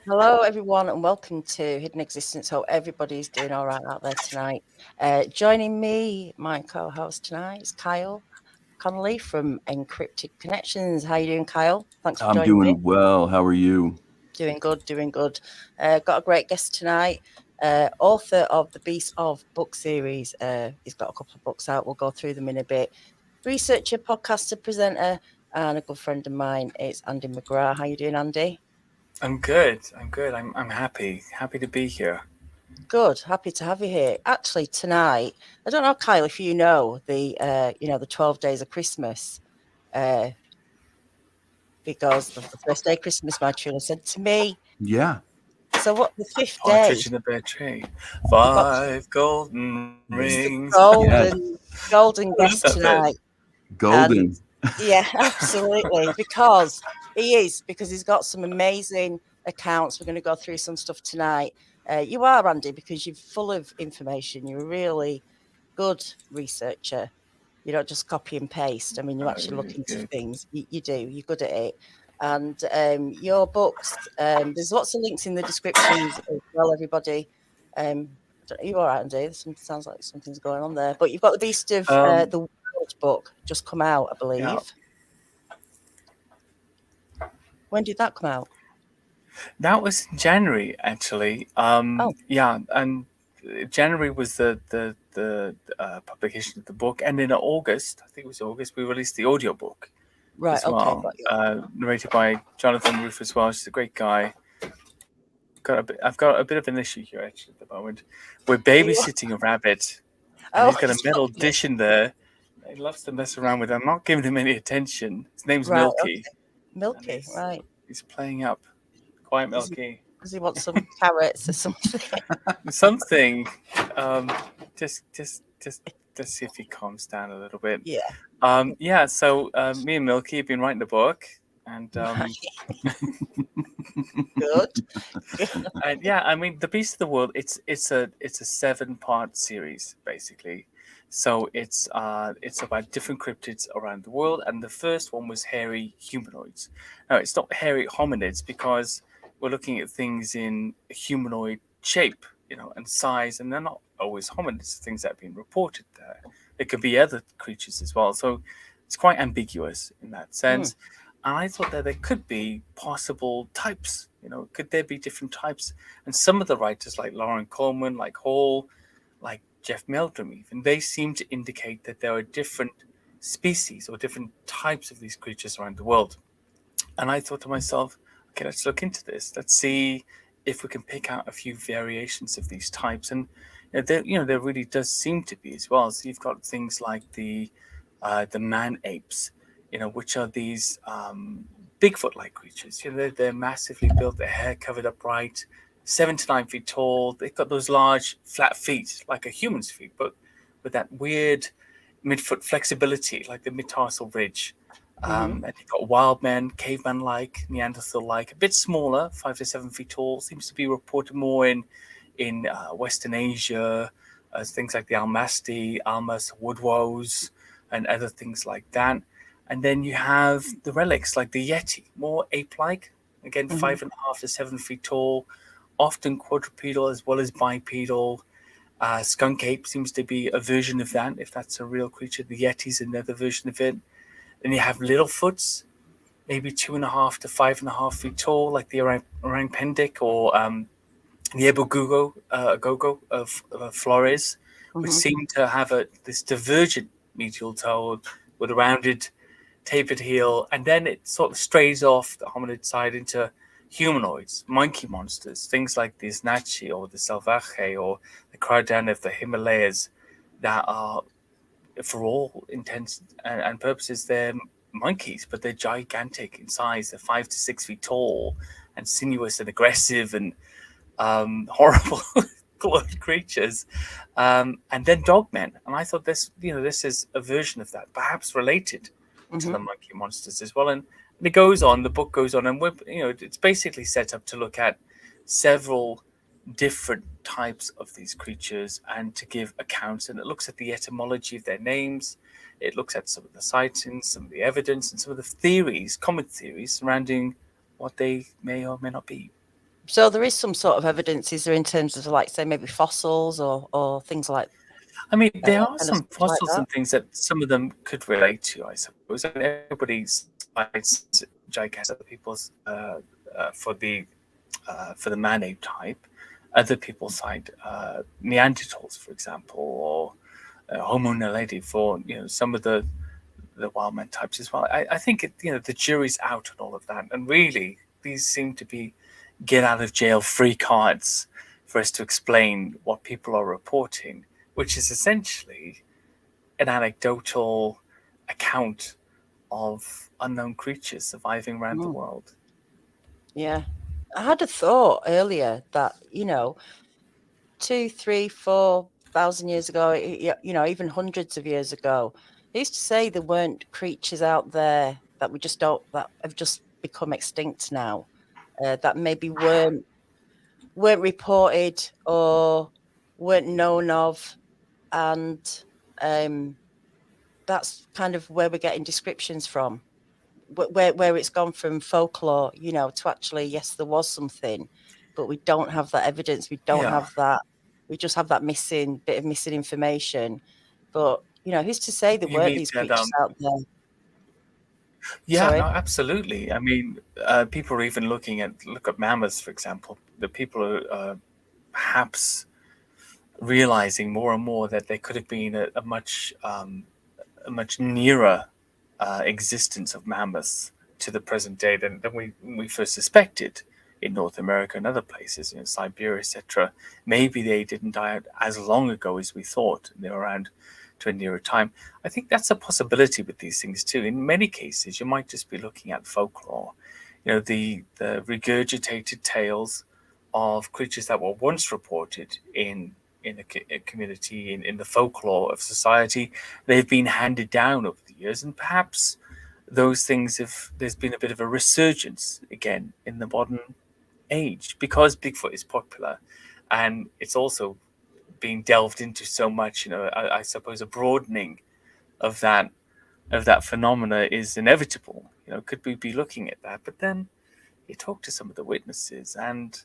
Hello, everyone, and welcome to Hidden Existence. Hope everybody's doing all right out there tonight. Joining me, my co-host tonight, is Kyle Connolly from Encrypted Connections. How you doing, Kyle? Thanks for I'm joining me. doing well. How are you? Doing good, doing good. Got a great guest tonight. Author of the Beast of book series. He's got a couple of books out. We'll go through them in a bit. Researcher, podcaster, presenter, and a good friend of mine. It's Andy McGrath. How you doing, Andy? I'm good. I'm happy. Happy to be here. Good, happy to have you here. Actually, tonight, I don't know, Kyle, if you know the 12 days of Christmas, uh, because of the first day of Christmas, my children said to me, Yeah. so what, the fifth day, Partridge in a pear tree. you've got, Five golden it's the rings. Yes. golden What is guest that bit? tonight. And Golden. yeah, absolutely, because he's got some amazing accounts. We're going to go through some stuff tonight. You are, Andy, because you're full of information. You're a really good researcher. You don't just copy and paste. I mean, you actually look into Good. things. You do. You're good at it. And your books, there's lots of links in the descriptions as well, everybody. You all right, Andy? Sounds like something's going on there. But you've got the Beast of Um, the World book just come out, I yeah. believe. When did that come out? That was in January, actually. Oh, Yeah, and January was the publication of the book, and in August, I think it was August, we released the audiobook right. as Okay, well, got you. narrated by Jonathan Roof as well. He's a great guy. I've got a bit of an issue here actually at the moment. We're babysitting a rabbit, and Oh, he's got a he's metal dropping it. dish in there. He loves to mess around with it. I'm not giving him any attention. His name's Right. Milky, Okay. and Milky. Right. he's playing up. Quiet, Does he, Milky. does he want some carrots or something? Something. Um, just see if he calms down a little bit. Yeah. Yeah. So me and Milky have been writing the book, and Right. Good. and yeah, I mean, The Beast of the World. It's a 7-part series basically. So it's about different cryptids around the world, and the first one was hairy humanoids. Now it's not hairy hominids because we're looking at things in humanoid shape, and size, and they're not always hominids. Things that have been reported there. It could be other creatures as well. So it's quite ambiguous in that Mm. sense. And I thought that there could be possible types. Could there be different types? And some of the writers, like Lauren Coleman, like Hall, like Jeff Meldrum, even they seem to indicate that there are different species or different types of these creatures around the world. And I thought to myself, okay, let's look into this. Let's see if we can pick out a few variations of these types. And there really does seem to be as well. So you've got things like the man apes, which are these Bigfoot-like creatures. They're massively built, their hair covered upright, 7 to 9 feet tall. They've got those large flat feet, like a human's feet, but with that weird midfoot flexibility, like the mid-tarsal ridge. Mm-hmm. And you've got wild men, caveman-like, Neanderthal-like, a bit smaller, 5 to 7 feet tall. Seems to be reported more in Western Asia, things like the Almasti, Almas, woes, and other things like that. And then you have the relics like the Yeti, more ape-like, again Mm-hmm. 5.5 to 7 feet tall, often quadrupedal as well as bipedal. Skunk ape seems to be a version of that, if that's a real creature. The Yeti's another version of it. Then you have Littlefoots, maybe 2.5 to 5.5 feet tall, like the orang pendek or the Gogo of Flores, which Mm-hmm. seem to have this divergent medial toe with a rounded, tapered heel, and then it sort of strays off the hominid side into humanoids, monkey monsters, things like the Snachi or the Salvaje or the Crowdown of the Himalayas, that are, for all intents and purposes, they're monkeys, but they're gigantic in size. They're 5 to 6 feet tall and sinuous and aggressive and horrible creatures, and then dogmen. And I thought this is a version of that, perhaps related to Mm-hmm. the monkey monsters as well. And it goes on. The book goes on, and it's basically set up to look at several different types of these creatures and to give accounts. And it looks at the etymology of their names. It looks at some of the sightings, some of the evidence, and some of the theories, common theories surrounding what they may or may not be. So there is some sort of evidence, is there, in terms of, like, say, maybe fossils or things like I mean, there are kind of some stuff like fossils that? and things that some of them could relate to, I suppose. I mean, everybody cites gigantic people's for the man-ape type. Other people cite Neanderthals, for example, or Homo naledi for some of the wildman types as well. I think the jury's out on all of that, and really these seem to be get out of jail free cards for us to explain what people are reporting, which is essentially an anecdotal account of unknown creatures surviving around the Mm, world. yeah. I had a thought earlier that, 2, 3, 4,000 years ago, even hundreds of years ago, they used to say there weren't creatures out there that we just don't that have just become extinct now, that maybe weren't reported or weren't known of, and that's kind of where we're getting descriptions from, where it's gone from folklore, to actually, yes, there was something, but we don't have that evidence. We don't Yeah, have that. We just have that missing bit of missing information. But who's to say there you weren't mean these that? creatures out there? Yeah, no, Sorry. absolutely. I mean, people are even look at mammoths, for example. The people are perhaps realizing more and more that there could have been a much nearer existence of mammoths to the present day than we first suspected in North America and other places, Siberia, etc. Maybe they didn't die out as long ago as we thought. They were around to a nearer time. I think that's a possibility with these things too. In many cases, you might just be looking at folklore, the regurgitated tales of creatures that were once reported in a community, in the folklore of society. They've been handed down over the years, and perhaps those things have there's been a bit of a resurgence again in the modern age because Bigfoot is popular, and it's also being delved into so much. I suppose a broadening of that phenomena is inevitable. Could we be looking at that? But then you talk to some of the witnesses, and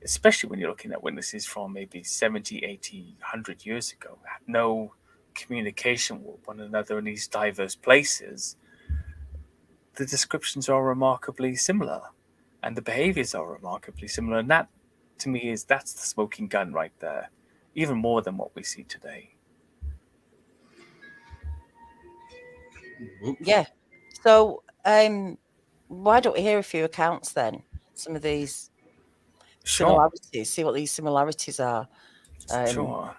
especially when you're looking at witnesses from maybe 70, 80, 100 years ago, had no communication with one another in these diverse places, the descriptions are remarkably similar and the behaviors are remarkably similar. And that, to me, that's the smoking gun right there, even more than what we see today. Yeah. So, why don't we hear a few accounts then? Some of these Sure, similarities. See what these similarities are. Um, sure.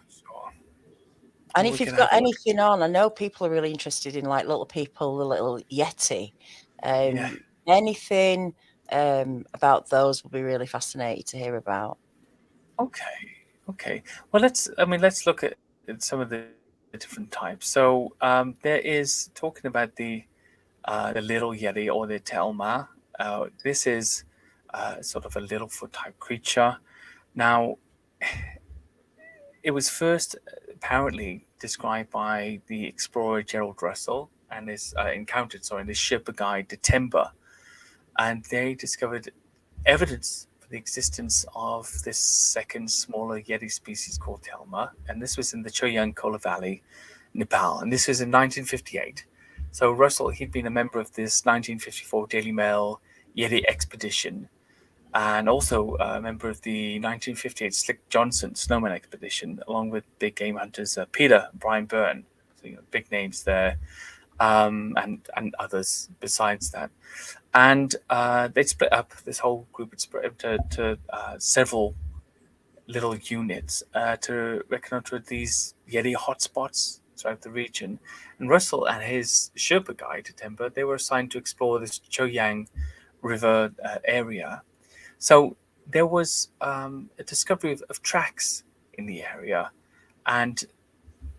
And Well, if we you've can have got a look. anything on, I know people are really interested in, like, little people, the little Yeti. Yeah. Anything about those would be really fascinating to hear about. Okay. Well, let's look at some of the different types. So there is talking about the little yeti or the telma. This is sort of a Littlefoot type creature. Now, it was first apparently described by the explorer Gerald Russell and is encountered, sorry, in his ship guide, the Timber, and they discovered evidence for the existence of this second smaller Yeti species called Telma, and this was in the Choyang Kola Valley, Nepal, and this was in 1958. So Russell, he'd been a member of this 1954 Daily Mail Yeti expedition, and also a member of the 1958 Slick Johnson Snowman expedition, along with big game hunters Peter and Brian Byrne. So, big names there, and others besides that. And they'd split up. This whole group had split up to several little units to reconnoiter these Yeti hotspots throughout the region. And Russell and his Sherpa guide, Timber, they were assigned to explore this Choyang River area. So there was a discovery of tracks in the area, and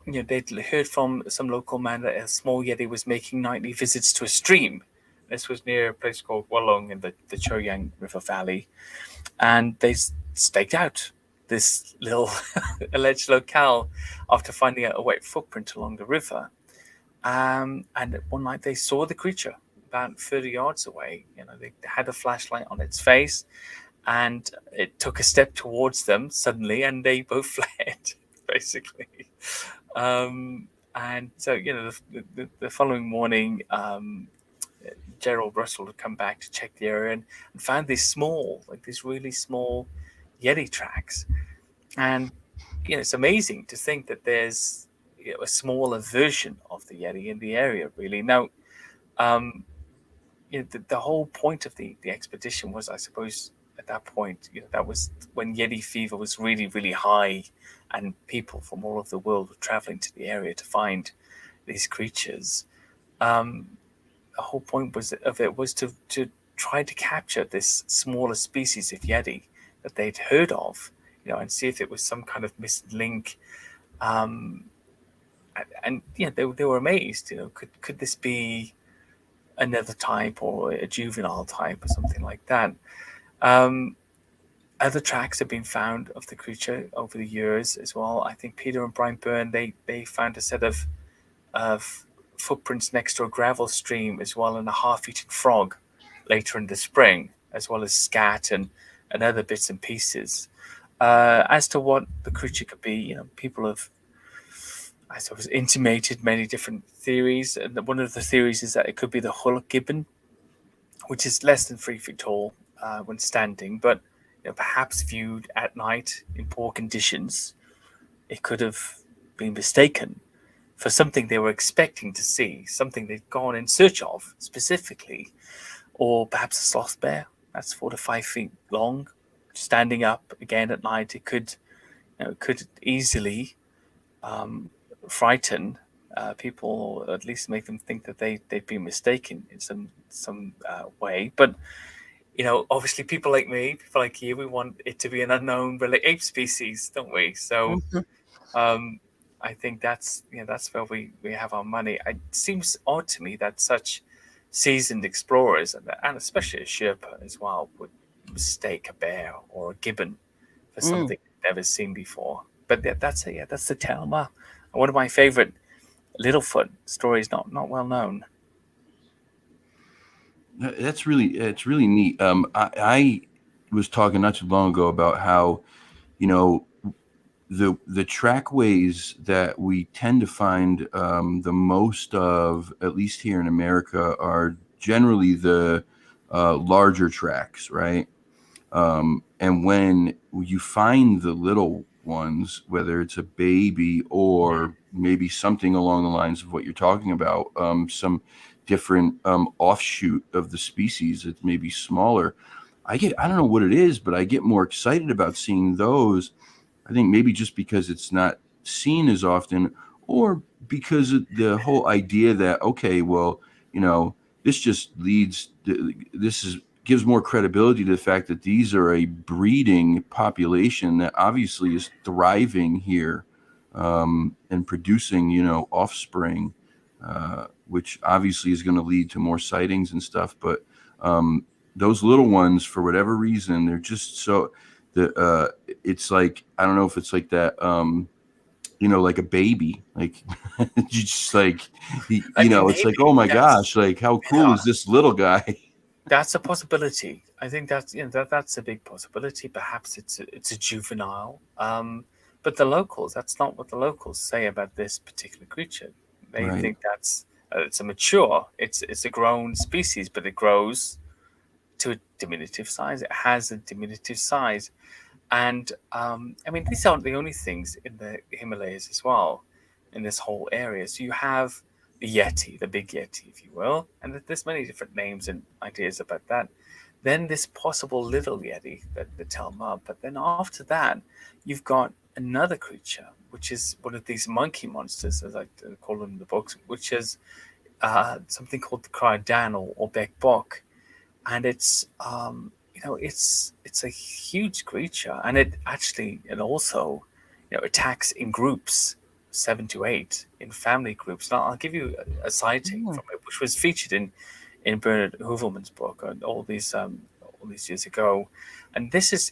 they'd heard from some local man that a small Yeti was making nightly visits to a stream. This was near a place called Wallong in the Choyang River Valley, and they staked out this little alleged locale after finding a wet footprint along the river. And one night they saw the creature about 30 yards away. They had a flashlight on its face, and it took a step towards them suddenly, and they both fled, basically. And so, the following morning, Gerald Russell had come back to check the area and found these really small Yeti tracks. And it's amazing to think that there's a smaller version of the Yeti in the area. Really, now, the whole point of the expedition was, I suppose, at that point, that was when Yeti fever was really, really high, and people from all over the world were traveling to the area to find these creatures. The whole point was to try to capture this smaller species of Yeti that they'd heard of, and see if it was some kind of missing link. And they were amazed. Could this be another type, or a juvenile type, or something like that? Other tracks have been found of the creature over the years as well. I think Peter and Brian Byrne, they found a set of footprints next to a gravel stream as well, and a half-eaten frog later in the spring, as well as scat and other bits and pieces. As to what the creature could be, people have, I suppose, intimated many different theories. And one of the theories is that it could be the hulk gibbon, which is less than 3 feet tall when standing, but perhaps viewed at night in poor conditions, it could have been mistaken for something they were expecting to see, something they'd gone in search of specifically, or perhaps a sloth bear that's 4 to 5 feet long, standing up again at night. It could easily frighten people, or at least make them think that they've been mistaken in some way. But obviously, people like me, people like you, we want it to be an unknown ape species, don't we? So I think that's where we have our money. It seems odd to me that such seasoned explorers, and especially a Sherpa as well, would mistake a bear or a gibbon for something they've never seen before. But that's the Telma. One of my favorite Littlefoot stories, not well known. It's really neat. I was talking not too long ago about how, the trackways that we tend to find the most of, at least here in America, are generally the larger tracks, right? And when you find the little ones, whether it's a baby or maybe something along the lines of what you're talking about, some different offshoot of the species that's maybe smaller, I don't know what it is, but I get more excited about seeing those. I think maybe just because it's not seen as often, or because of the whole idea that, okay, well, this just gives more credibility to the fact that these are a breeding population that obviously is thriving here and producing, offspring, which obviously is going to lead to more sightings and stuff. But those little ones, for whatever reason, they're just so it's like, I don't know if it's like that, like a baby, like you just like, it's like, oh my gosh, like how cool is this little guy? That's a possibility. I think that's that's a big possibility. Perhaps it's a juvenile. But the locals, that's not what the locals say about this particular creature. They think that's it's a mature, it's a grown species, but it grows to a diminutive size. It has a diminutive size. And these aren't the only things in the Himalayas as well, in this whole area. So you have the Yeti, the big Yeti, if you will, and there's many different names and ideas about that. Then this possible little Yeti, the Telma. But then after that, you've got another creature, which is one of these monkey monsters, as I call them in the books, which is something called the Kryadan or Bek Bok. And it's it's a huge creature, and it also attacks in groups, 7 to 8 in family groups. Now I'll give you a sighting from it, which was featured in Bernard Hoovelman's book all these years ago, and this is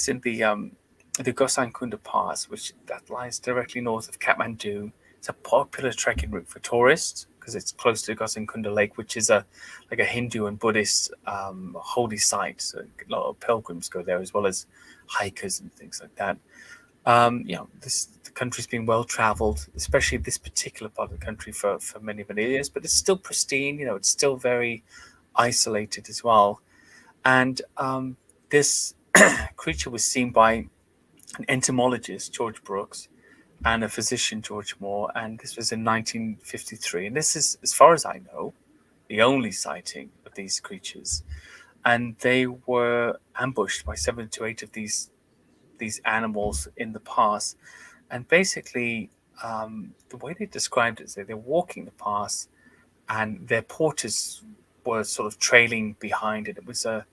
in the Gosang Kunda Pass, that lies directly north of Kathmandu. It's a popular trekking route for tourists because it's close to Gosankunda Lake, which is a Hindu and Buddhist holy site. So a lot of pilgrims go there, as well as hikers and things like that. The country's been well traveled, especially this particular part of the country for many, many years, but it's still pristine. It's still very isolated as well. And this creature was seen by an entomologist, George Brooks, and a physician, George Moore, and this was in 1953. And this is, as far as I know, the only sighting of these creatures. And they were ambushed by 7 to 8 of these animals in the past. And basically, the way they described it is that they're walking the pass, and their porters were sort of trailing behind it. It was a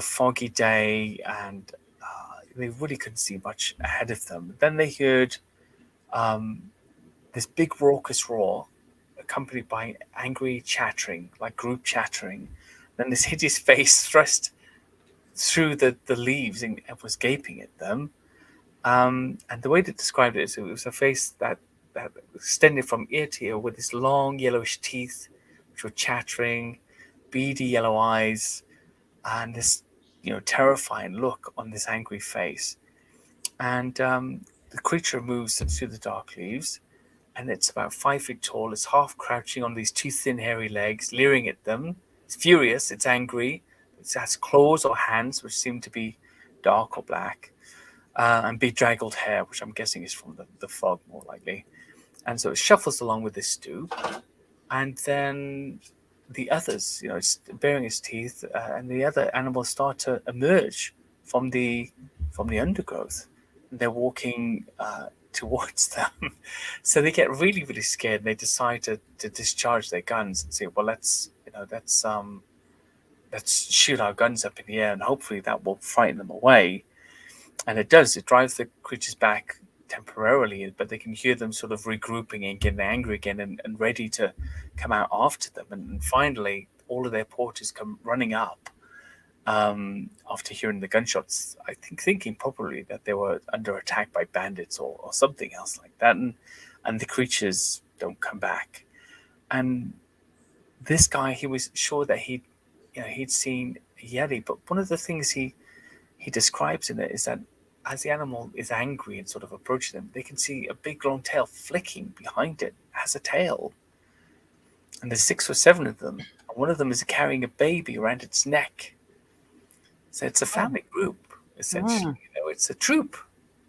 foggy day, and they really couldn't see much ahead of them. Then they heard this big raucous roar, accompanied by angry chattering, like group chattering. Then this hideous face thrust through the leaves and was gaping at them. And the way they described it is it was a face that extended from ear to ear, with these long yellowish teeth, which were chattering, beady yellow eyes, and this terrifying look on this angry face. And the creature moves through the dark leaves, and it's about 5 feet tall. It's half crouching on these 2 thin hairy legs, leering at them. It's furious, it's angry. It has claws or hands which seem to be dark or black, and bedraggled hair, which I'm guessing is from the fog, more likely. And so it shuffles along with this stew, and then the others, it's baring its teeth, and the other animals start to emerge from the undergrowth. And they're walking towards them. So they get really, really scared, and they decide to discharge their guns and say, well, let's shoot our guns up in the air, and hopefully that will frighten them away. And it does. It drives the creatures back temporarily, but they can hear them sort of regrouping and getting angry again, and ready to come out after them. And finally, all of their porters come running up after hearing the gunshots, I think thinking probably that they were under attack by bandits or something else like that. And the creatures don't come back. And this guy, he was sure that he'd seen a Yeti, but one of the things he describes in it is that as the animal is angry and sort of approaching them, they can see a big long tail flicking behind it. It has a tail. And there's 6 or 7 of them. And one of them is carrying a baby around its neck. So it's a family group, essentially. It's a troop.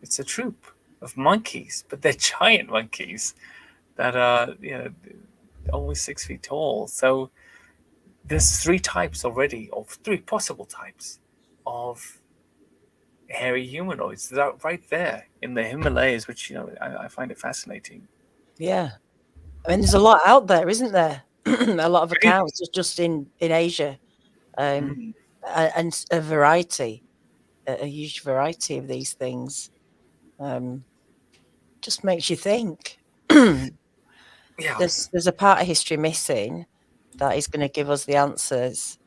It's a troop of monkeys, but they're giant monkeys that are, almost 6 feet tall. So there's 3 types already, or 3 possible types of hairy humanoids that are right there in the Himalayas, which I find it fascinating. Yeah, I mean, there's a lot out there, isn't there? A lot of accounts just in Asia, and a variety, a huge variety of these things. Just makes you think. Yeah, there's a part of history missing that is going to give us the answers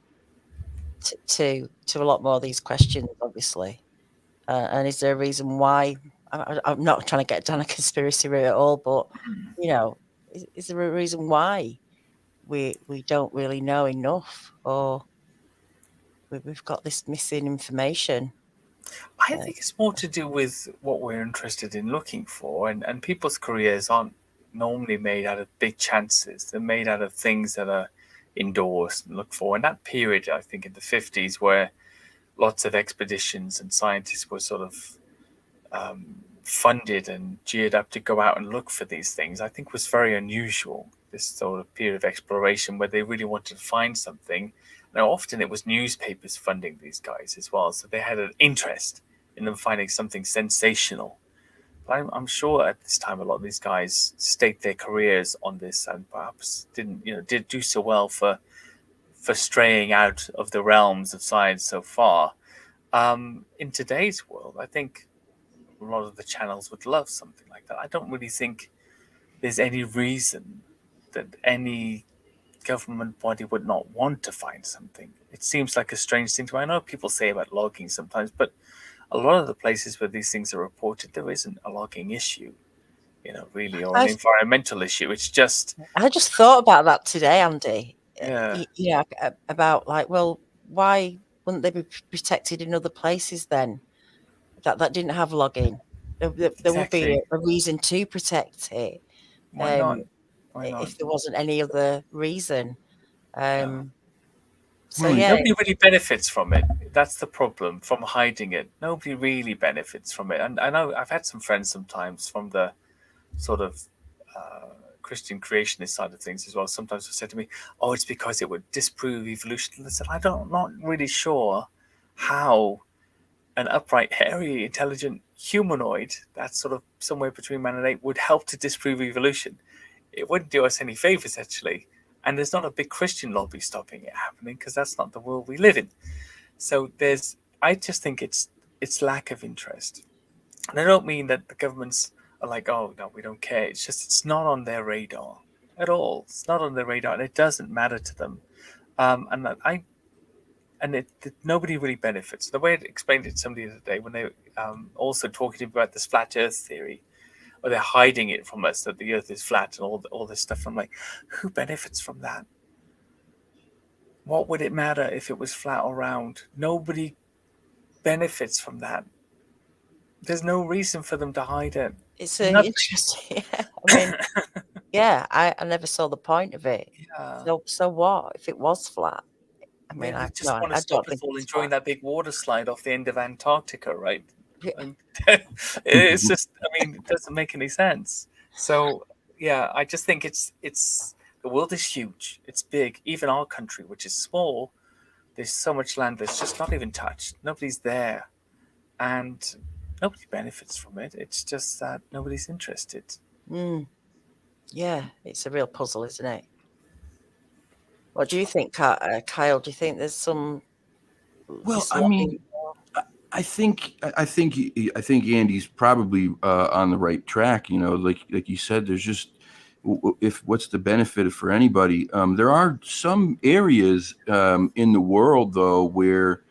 to a lot more of these questions, obviously. And is there a reason why? I'm not trying to get down a conspiracy route at all, but is there a reason why we don't really know enough, or we've got this missing information? I think it's more to do with what we're interested in looking for, and people's careers aren't normally made out of big chances. They're made out of things that are indoors and look for. And that period, I think, in the 50s, where lots of expeditions and scientists were sort of funded and geared up to go out and look for these things, I think was very unusual. This sort of period of exploration where they really wanted to find something. Now, often it was newspapers funding these guys as well, so they had an interest in them finding something sensational. But I'm sure at this time a lot of these guys staked their careers on this, and perhaps did do so well for straying out of the realms of science so far. In today's world, I think a lot of the channels would love something like that. I don't really think there's any reason that any government body would not want to find something. It seems like a strange thing to me. I know people say about logging sometimes, but a lot of the places where these things are reported, there isn't a logging issue. really, or an environmental issue. It's just, I just thought about that today, Andy. yeah, About like, well, why wouldn't they be protected in other places then? That didn't have logging. There would be exactly. a reason to protect it. Why not? Why not? If there wasn't any other reason. Yeah. So yeah, Nobody really benefits from it. That's the problem, from hiding it. Nobody really benefits from it. And I know I've had some friends sometimes from the sort of Christian creationist side of things as well. Sometimes have said to me, "Oh, it's because it would disprove evolution." And I said, not really sure how an upright, hairy, intelligent humanoid that's sort of somewhere between man and ape would help to disprove evolution. It wouldn't do us any favors, actually. And there's not a big Christian lobby stopping it happening, because that's not the world we live in. So I just think it's lack of interest. And I don't mean that the governments are like, oh, no, we don't care. It's just, it's not on their radar at all. It's not on their radar, and it doesn't matter to them. Nobody really benefits. The way I explained it to somebody the other day, when they also talking to me about this flat Earth theory, or they're hiding it from us that the Earth is flat and all this stuff. I'm like, who benefits from that? What would it matter if it was flat or round? Nobody benefits from that. There's no reason for them to hide it. it's interesting. I mean, yeah, I never saw the point of it. Yeah. So what if it was flat? I mean, Maybe I we just want to I stop don't us think all it's enjoying flat. that big water slide off the end of Antarctica, right? Yeah. And it's just, I mean, it doesn't make any sense. So yeah, I just think it's the world is huge. It's big. Even our country, which is small, there's so much land that's just not even touched. Nobody's there, and nobody benefits from it. It's just that nobody's interested. Yeah, it's a real puzzle, isn't it? What do you think, Kyle? Do you think there's some? Well, I mean, I think Andy's probably on the right track. Like you said, there's just, if what's the benefit for anybody? There are some areas in the world though where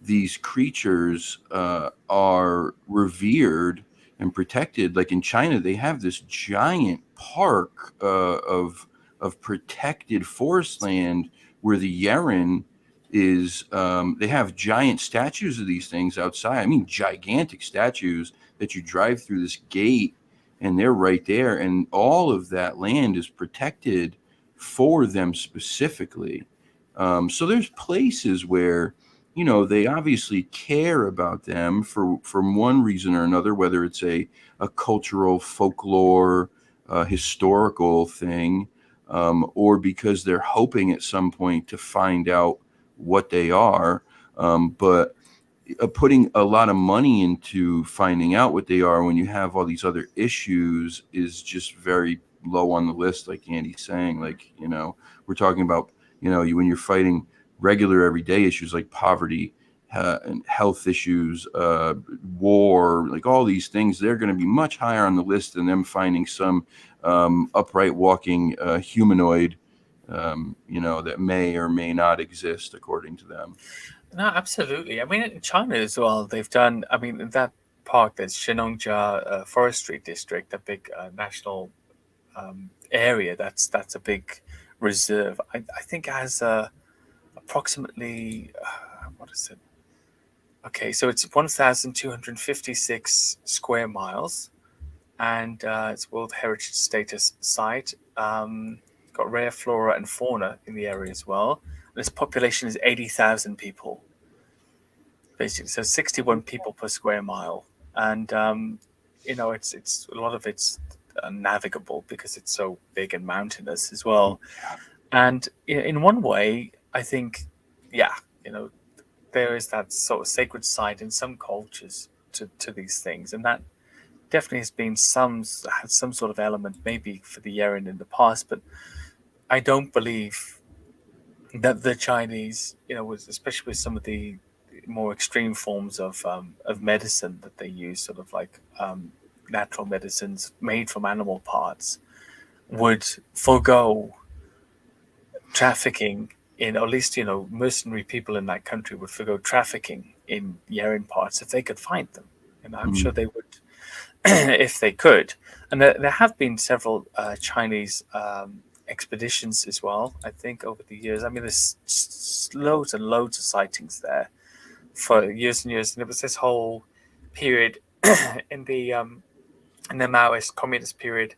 these creatures are revered and protected. Like in China, they have this giant park of protected forest land where the Yeren is. They have giant statues of these things outside. I mean, gigantic statues that you drive through this gate, and they're right there. And all of that land is protected for them specifically. So there's places where, they obviously care about them from one reason or another, whether it's a cultural, folklore, historical thing, or because they're hoping at some point to find out what they are. But putting a lot of money into finding out what they are when you have all these other issues is just very low on the list. Like Andy's saying, like, we're talking about, when you're fighting regular everyday issues like poverty and health issues, war, like all these things, they're going to be much higher on the list than them finding some upright walking humanoid, that may or may not exist according to them. No, absolutely. I mean, in China as well, they've done. I mean, in that park, there's Shenongjia Forestry District, a big national area. That's a big reserve. I think it has approximately what is it? Okay, so it's 1,256 square miles, and it's World Heritage Status site. Got rare flora and fauna in the area as well. And its population is 80,000 people, basically. So 61 people per square mile, and it's a lot of it's navigable because it's so big and mountainous as well. And in one way, I think, there is that sort of sacred side in some cultures to these things, and that definitely has been had some sort of element maybe for the Yeren in the past, but I don't believe that the Chinese, especially with some of the more extreme forms of medicine that they use, sort of like natural medicines made from animal parts, would forego trafficking in, or at least, mercenary people in that country would forgo trafficking in Yeren parts if they could find them. And I'm sure they would if they could. And there have been several Chinese expeditions as well, I think, over the years. I mean, there's loads and loads of sightings there for years and years. And it was this whole period in the Maoist communist period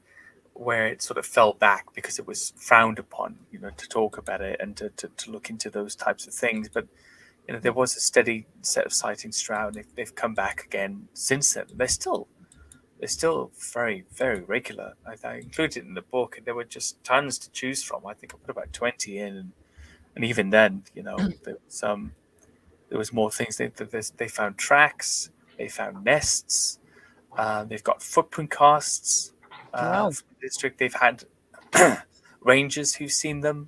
where it sort of fell back because it was frowned upon, to talk about it and to look into those types of things. But there was a steady set of sightings throughout, and they've come back again since then. They're still very, very regular. I included it in the book, and there were just tons to choose from. I think I put about 20 in, and even then, there was more things. They found tracks, they found nests, they've got footprint casts. Wow. From the district, they've had rangers who've seen them.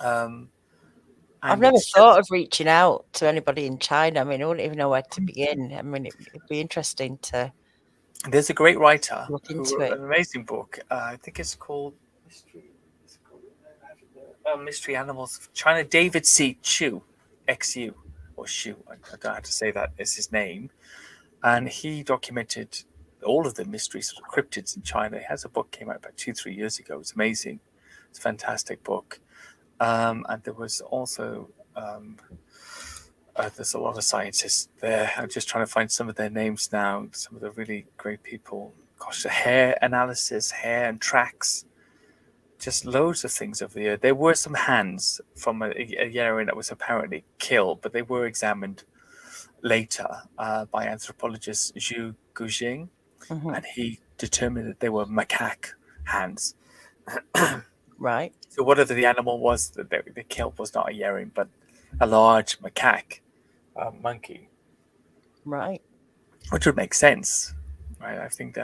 I've never thought of reaching out to anybody in China. I mean, I wouldn't even know where to begin. I mean, it'd be interesting to. There's a great writer Look who into wrote it. an amazing book. I think it's called Mystery Animals of China. David C. Chu, XU, or Shu. I don't know how to say that is his name. And he documented all of the mysteries of cryptids in China. He has a book, came out about 2-3 years ago. It's amazing. It's a fantastic book. And there was also there's a lot of scientists there. I'm just trying to find some of their names now. Some of the really great people. Gosh, the hair analysis, hair and tracks, just loads of things over the year. There were some hands from a Yarin that was apparently killed, but they were examined later by anthropologist Zhu Gujing, and he determined that they were macaque hands. Right. So whatever the animal was that they killed was not a Yarin, but a large macaque monkey. Right. Which would make sense, right? I think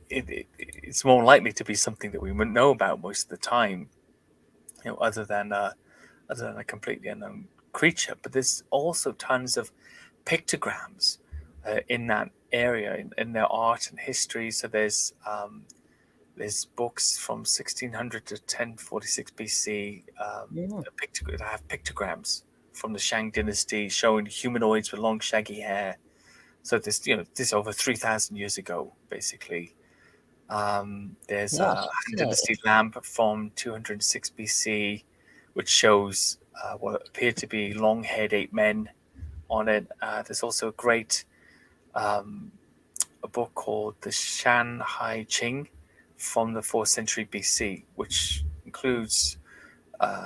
it's more likely to be something that we wouldn't know about most of the time, other than a completely unknown creature. But there's also tons of pictograms in that area in their art and history. So there's books from 1600 to 1046 BC that have pictograms from the Shang dynasty showing humanoids with long shaggy hair. So this over 3,000 years ago, basically. There's a Han dynasty lamp from 206 BC, which shows what appeared to be long-haired ape men on it. There's also a great a book called the Shan Hai Ching from the 4th century BC, which includes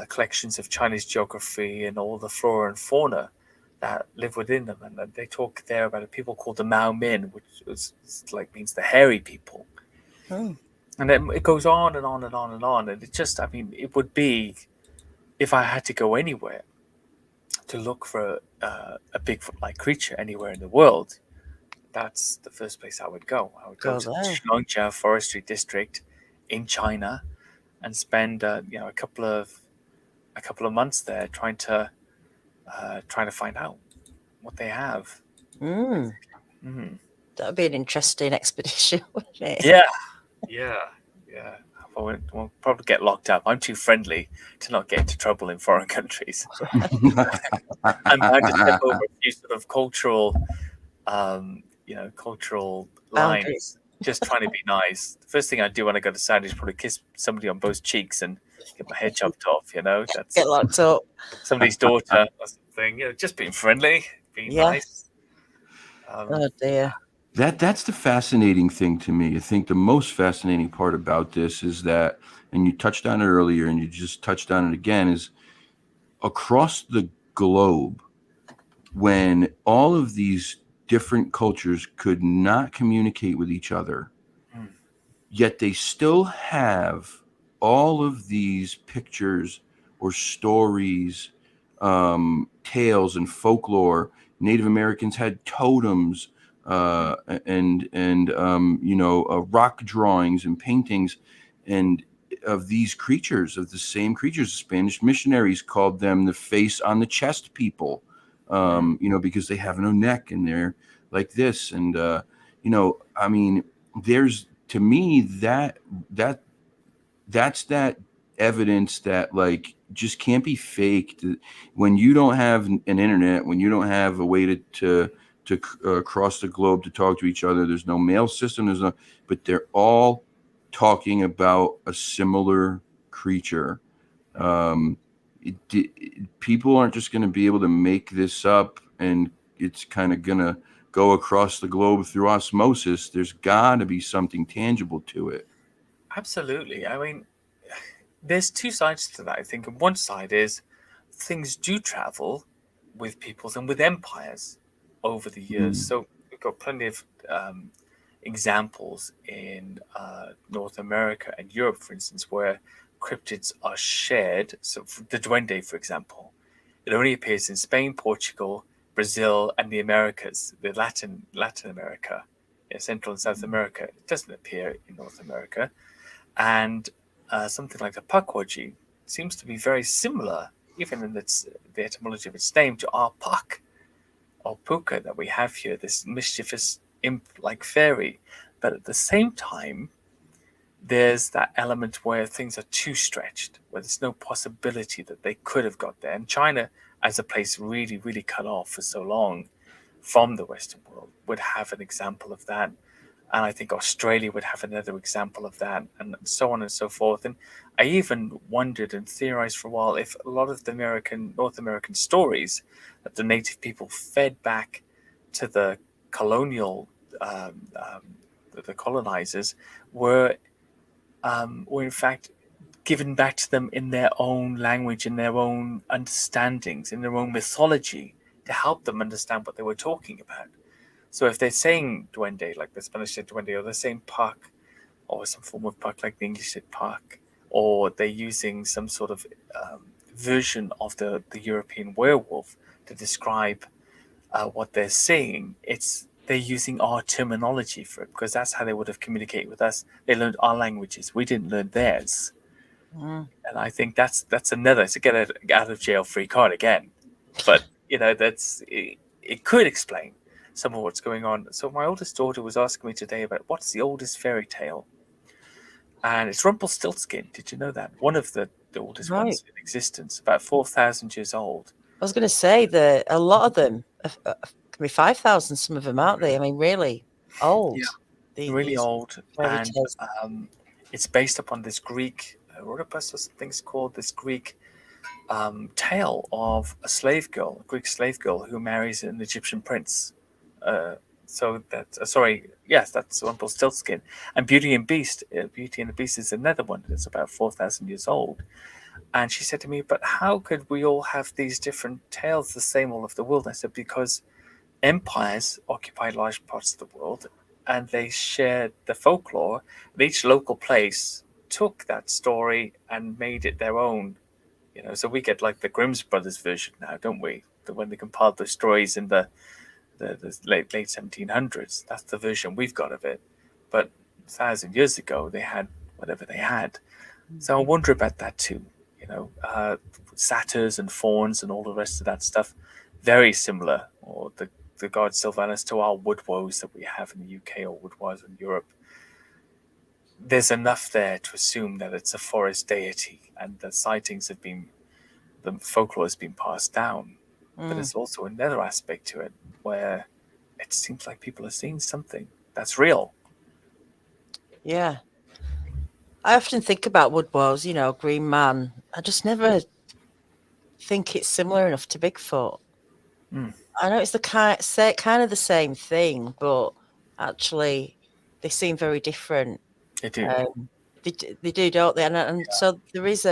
collections of Chinese geography and all the flora and fauna that live within them. And they talk there about a people called the Mao Min, which means the hairy people. And then it goes on and on and on and on. And it would be, if I had to go anywhere to look for a Bigfoot-like creature anywhere in the world, that's the first place I would go. I would go to the Shuangjia Forestry District in China and spend a couple of months there trying to find out what they have. That'd be an interesting expedition, wouldn't it? Yeah. I won't probably get locked up. I'm too friendly to not get into trouble in foreign countries. I'm bound to step over a few sort of cultural lines, just trying to be nice. The first thing I do when I go to Saudi is probably kiss somebody on both cheeks and get my head chopped off. That's get locked up. Somebody's daughter or something. Just being friendly, being nice. Oh dear. That's the fascinating thing to me. I think the most fascinating part about this is that, and you touched on it earlier, and you just touched on it again, is across the globe, when all of these different cultures could not communicate with each other, yet they still have all of these pictures or stories, tales and folklore. Native Americans had totems, rock drawings and paintings, and of these creatures, of the same creatures. The Spanish missionaries called them the face on the chest people, because they have no neck and they're like this. And there's, to me, that's that evidence that just can't be faked. When you don't have an internet, when you don't have a way to to across the globe to talk to each other. There's no mail system. But they're all talking about a similar creature. People aren't just going to be able to make this up, and it's kind of going to go across the globe through osmosis. There's got to be something tangible to it. Absolutely. I mean, there's two sides to that, I think. And one side is things do travel with peoples and with empires over the years. So we've got plenty of examples in North America and Europe, for instance, where cryptids are shared. So for the duende, for example, it only appears in Spain, Portugal, Brazil, and the Americas, the Latin America, Central and South America. It doesn't appear in North America. And something like the pukwudgie seems to be very similar, even in the etymology of its name, to our puck or puka that we have here, this mischievous imp-like fairy. But at the same time, there's that element where things are too stretched, where there's no possibility that they could have got there. And China, as a place really, really cut off for so long from the Western world, would have an example of that. And I think Australia would have another example of that, and so on and so forth. And I even wondered and theorized for a while if a lot of the North American stories that the native people fed back to the colonial, the colonizers, were in fact given back to them in their own language, in their own understandings, in their own mythology, to help them understand what they were talking about. So if they're saying duende, like the Spanish said duende, or they're saying puck, or some form of puck, like the English said puck, or they're using some sort of version of the European werewolf to describe what they're saying, they're using our terminology for it, because that's how they would have communicated with us. They learned our languages. We didn't learn theirs. And I think that's another, it's a get out of jail free card again. But, it could explain some of what's going on. So my oldest daughter was asking me today about what's the oldest fairy tale, and it's Rumpelstiltskin. Did you know that? One of the oldest ones in existence, about 4,000 years old. I was going to say that a lot of them can be 5,000. Some of them, aren't they? I mean, really old. Yeah, really old, and it's based upon this Greek Oedipus or something's called, this Greek tale of a slave girl, a Greek slave girl who marries an Egyptian prince. So that's that's Rumpelstiltskin. And Beauty and the Beast is another one that's about 4,000 years old. And she said to me, but how could we all have these different tales the same all over the world? I said, because empires occupied large parts of the world, and they shared the folklore, and each local place took that story and made it their own. So we get like the Grimm's Brothers version now, don't we? When they compiled the stories in the late 1700s, that's the version we've got of it. But 1,000 years ago, they had whatever they had. So I wonder about that too. Satyrs and fauns and all the rest of that stuff, very similar, or the god Sylvanus, to our wood woes that we have in the UK, or wood woes in Europe. There's enough there to assume that it's a forest deity, and the sightings the folklore has been passed down. But there's also another aspect to it where it seems like people are seeing something that's real. Yeah. I often think about wood woes, Green Man. I just never think it's similar enough to Bigfoot. I know it's kind of the same thing, but actually they seem very different. They do. They do, don't they? And so there is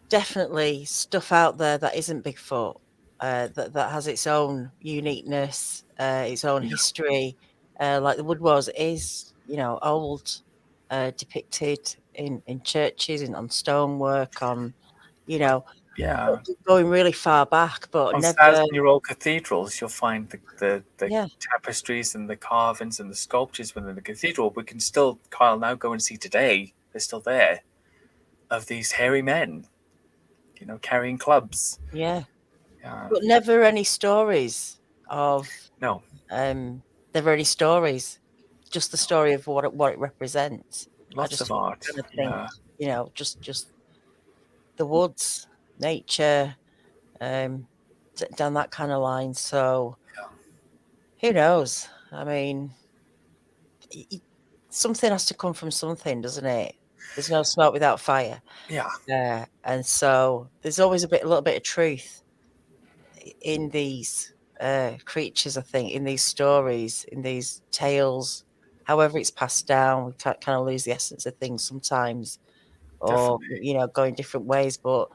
definitely stuff out there that isn't Bigfoot, that has its own uniqueness, its own history. Like the wood woes is, old, depicted in churches and on stonework, on, going really far back, but on never. 1,000-year-old cathedrals, you'll find the tapestries and the carvings and the sculptures within the cathedral. We can still, Kyle, now go and see today. They're still there, of these hairy men, carrying clubs. Yeah. But never any stories of. No. Never any stories. Just the story of what it represents. Lots of art. Kind of think, just the woods, nature, down that kind of line. So Yeah. who knows? I mean, something has to come from something, doesn't it? There's no smoke without fire. Yeah. And so there's always a little bit of truth in these creatures, I think, in these stories, in these tales. However it's passed down, we kind of lose the essence of things sometimes, or Definitely. going different ways. But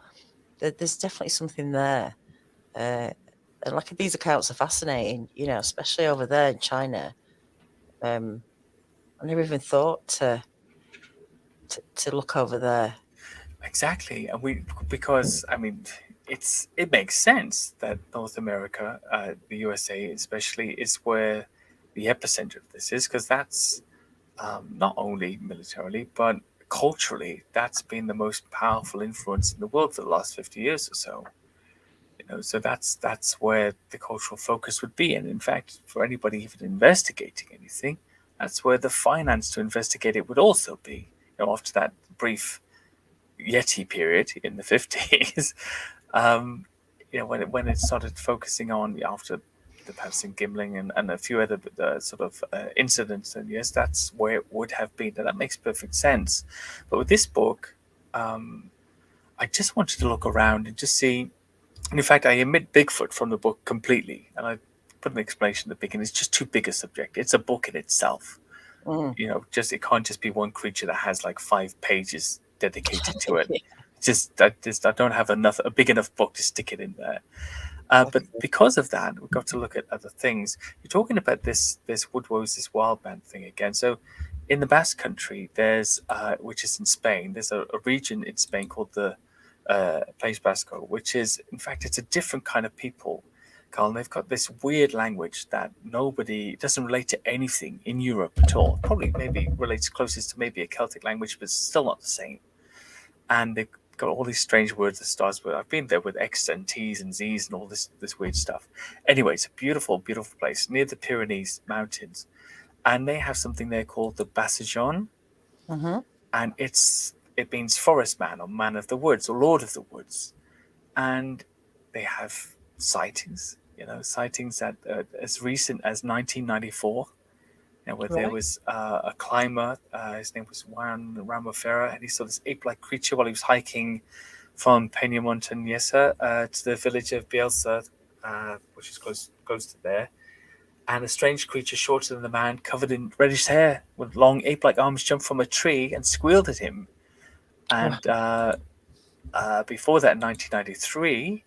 there's definitely something there. And like these accounts are fascinating, especially over there in China. I never even thought to look over there. Exactly, and because I mean, it makes sense that North America, the USA especially, is where the epicenter of this is, because that's not only militarily but culturally, that's been the most powerful influence in the world for the last 50 years or so. So that's where the cultural focus would be, and in fact, for anybody even investigating anything, that's where the finance to investigate it would also be. After that brief Yeti period in the 50s, when it started focusing on after the Patterson Gimling and a few other sort of incidents, and yes, that's where it would have been. And that makes perfect sense. But with this book, I just wanted to look around and just see. And in fact, I omit Bigfoot from the book completely, and I put an explanation at the beginning. It's just too big a subject. It's a book in itself. Just it can't just be one creature that has like 5 pages dedicated to it. I don't have a big enough book to stick it in there. But because of that, we've got to look at other things. You're talking about this woes, this wild man thing again. So in the Basque country, there's which is in Spain, there's a region in Spain called the País Vasco, which is, in fact, it's a different kind of people, Carl. They've got this weird language that doesn't relate to anything in Europe at all. Probably maybe relates closest to maybe a Celtic language, but still not the same. And they've got all these strange words that starts with, I've been there with X and T's and Z's and all this weird stuff. Anyway, it's a beautiful, beautiful place near the Pyrenees Mountains. And they have something there called the Bassajon. And it means forest man or man of the woods or lord of the woods. And they have sightings, sightings that as recent as 1994, where there was a climber, his name was Juan Ramofera, and he saw this ape-like creature while he was hiking from Peña Montañesa to the village of Bielsa, which is close to there. And a strange creature shorter than the man, covered in reddish hair, with long ape-like arms, jumped from a tree and squealed at him. And before that, in 1993,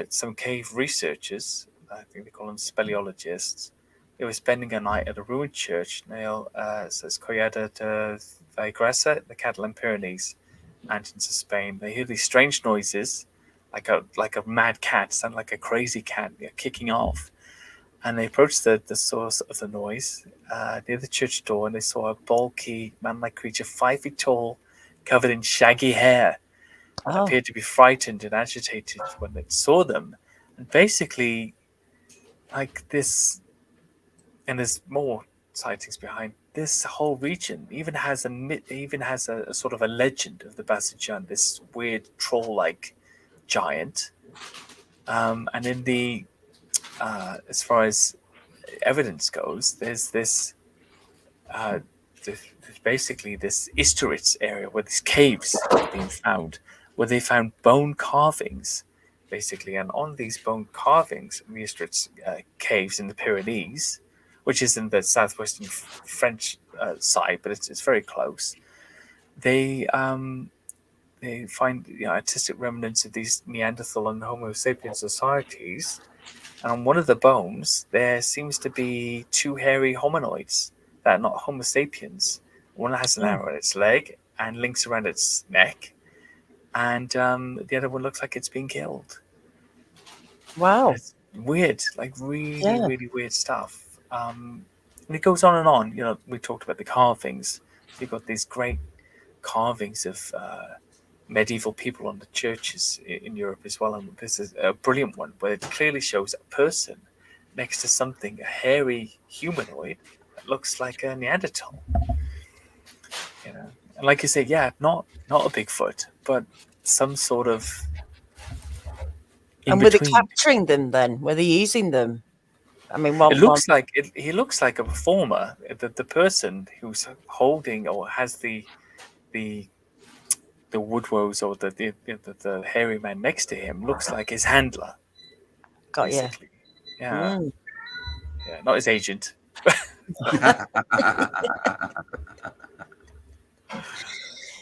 some cave researchers, I think they call them speleologists, they were spending a night at a ruined church near says Collada de Villagrasa, the Catalan Pyrenees, mountains of Spain. They hear these strange noises, like a mad cat, sound like a crazy cat, kicking off. And they approached the source of the noise near the church door, and they saw a bulky, man-like creature, 5 feet tall, covered in shaggy hair, appeared to be frightened and agitated when it saw them. And basically, like this, and there's more sightings behind this whole region. Even has a sort of a legend of the Bassajan, this weird troll-like giant. And in the as far as evidence goes, there's basically this Istoritz area where these caves have been found, where they found bone carvings, basically. And on these bone carvings, the Istoritz caves in the Pyrenees, which is in the southwestern French side, but it's very close. They find artistic remnants of these Neanderthal and Homo sapiens societies. And on one of the bones, there seems to be 2 hairy hominoids that are not Homo sapiens. One has an arrow in its leg and links around its neck, and the other one looks like it's been killed. Wow. And it's weird, like really, really weird stuff. And it goes on and on. We talked about the carvings. You've got these great carvings of medieval people on the churches in Europe as well. And this is a brilliant one where it clearly shows a person next to something, a hairy humanoid that looks like a Neanderthal. And like you say, not a Bigfoot, but some sort of And were they capturing them then? Were they using them? I mean, it looks like he looks like a performer. The person who's holding or has the wood woes or the hairy man next to him looks like his handler. Got basically. you. Yeah. Yeah, not his agent.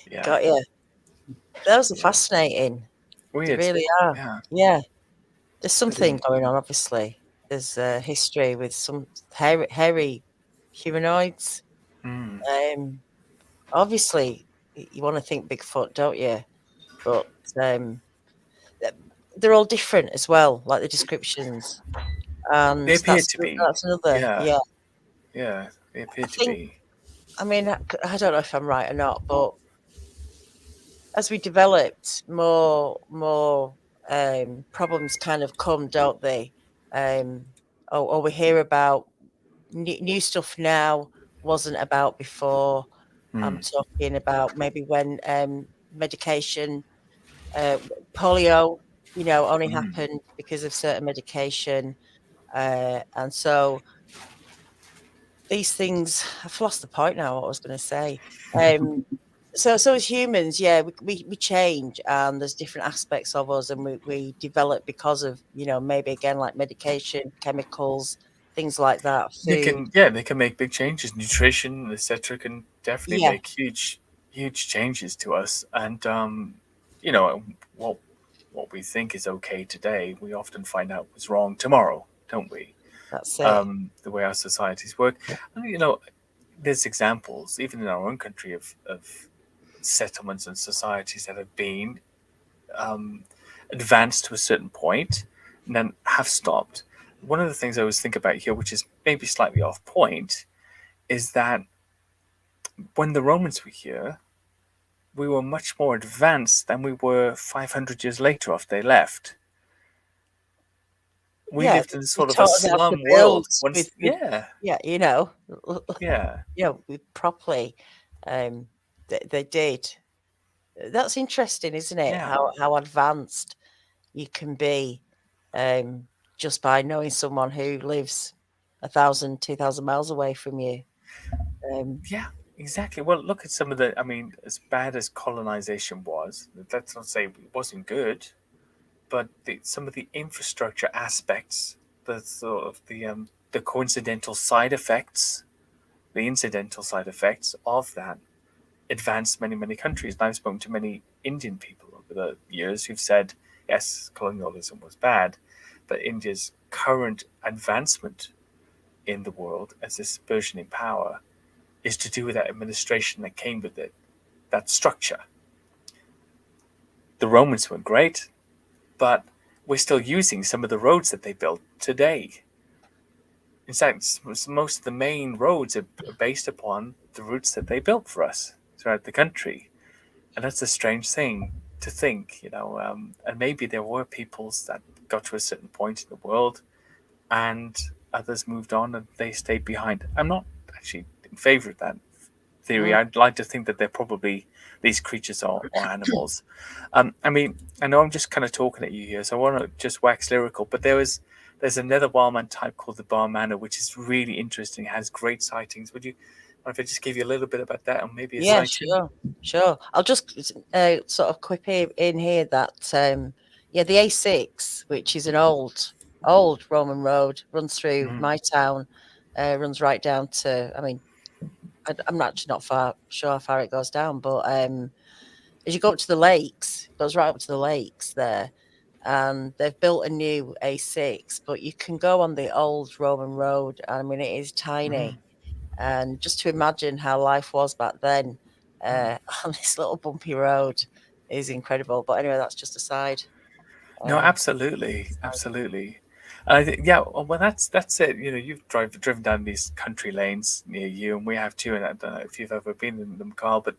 Yeah. Got you. Those are fascinating. Weird. They really are. Yeah. Yeah. There's something going on, obviously. There's history with some hairy humanoids. Obviously, you want to think Bigfoot, don't you? But they're all different as well, like the descriptions. And they appear to be. That's another. Yeah. Yeah, they appear to be. I mean, I don't know if I'm right or not, but as we developed, more problems kind of come, don't they? Or we hear about new stuff now wasn't about before. I'm talking about maybe when medication, polio, only happened because of certain medication. And so these things, I've lost the point now, what I was going to say. So as humans, we change, and there's different aspects of us, and we develop because of, maybe again, like medication, chemicals, things like that. Food. They can make big changes. Nutrition, etc., can definitely make huge changes to us. And what we think is okay today, we often find out was wrong tomorrow, don't we? That's it. The way our societies work. And, there's examples, even in our own country, of settlements and societies that have been advanced to a certain point and then have stopped. One of the things I always think about here, which is maybe slightly off point, is that when the Romans were here, we were much more advanced than we were 500 years later after they left. We lived in sort of a slum world. We properly, they did. That's interesting, isn't it? Yeah. How advanced you can be just by knowing someone who lives 1,000, 2,000 miles away from you. Yeah, exactly. Well, look at some of the, as bad as colonization was, let's not say it wasn't good, but some of the infrastructure aspects, the sort of the coincidental side effects, the incidental side effects of that advanced many countries. And I've spoken to many Indian people over the years who've said, yes, colonialism was bad, but India's current advancement in the world as this burgeoning power is to do with that administration that came with it, that structure. The Romans were great, but we're still using some of the roads that they built today. In fact, most of the main roads are based upon the routes that they built for us throughout the country. And that's a strange thing to think, and maybe there were peoples that got to a certain point in the world and others moved on and they stayed behind. I'm not actually in favor of that theory. I'd like to think that they're probably these creatures or animals. I know I'm just kind of talking at you here, so I want to just wax lyrical, but there's another wildman type called the bar mano, which is really interesting, has great sightings. Would you mind if I just give you a little bit about that, and maybe a sighting? Sure. I'll just sort of quip in here that the A6, which is an old Roman road, runs through my town, runs right down to, I'm actually not sure how far it goes down, but as you go up to the lakes, it goes right up to the lakes there, and they've built a new A6, but you can go on the old Roman road. It is tiny. And just to imagine how life was back then on this little bumpy road is incredible. But anyway, that's just a side. No, absolutely. And I think, well, that's it. You've driven down these country lanes near you, and we have too. And I don't know if you've ever been in them, Carl, but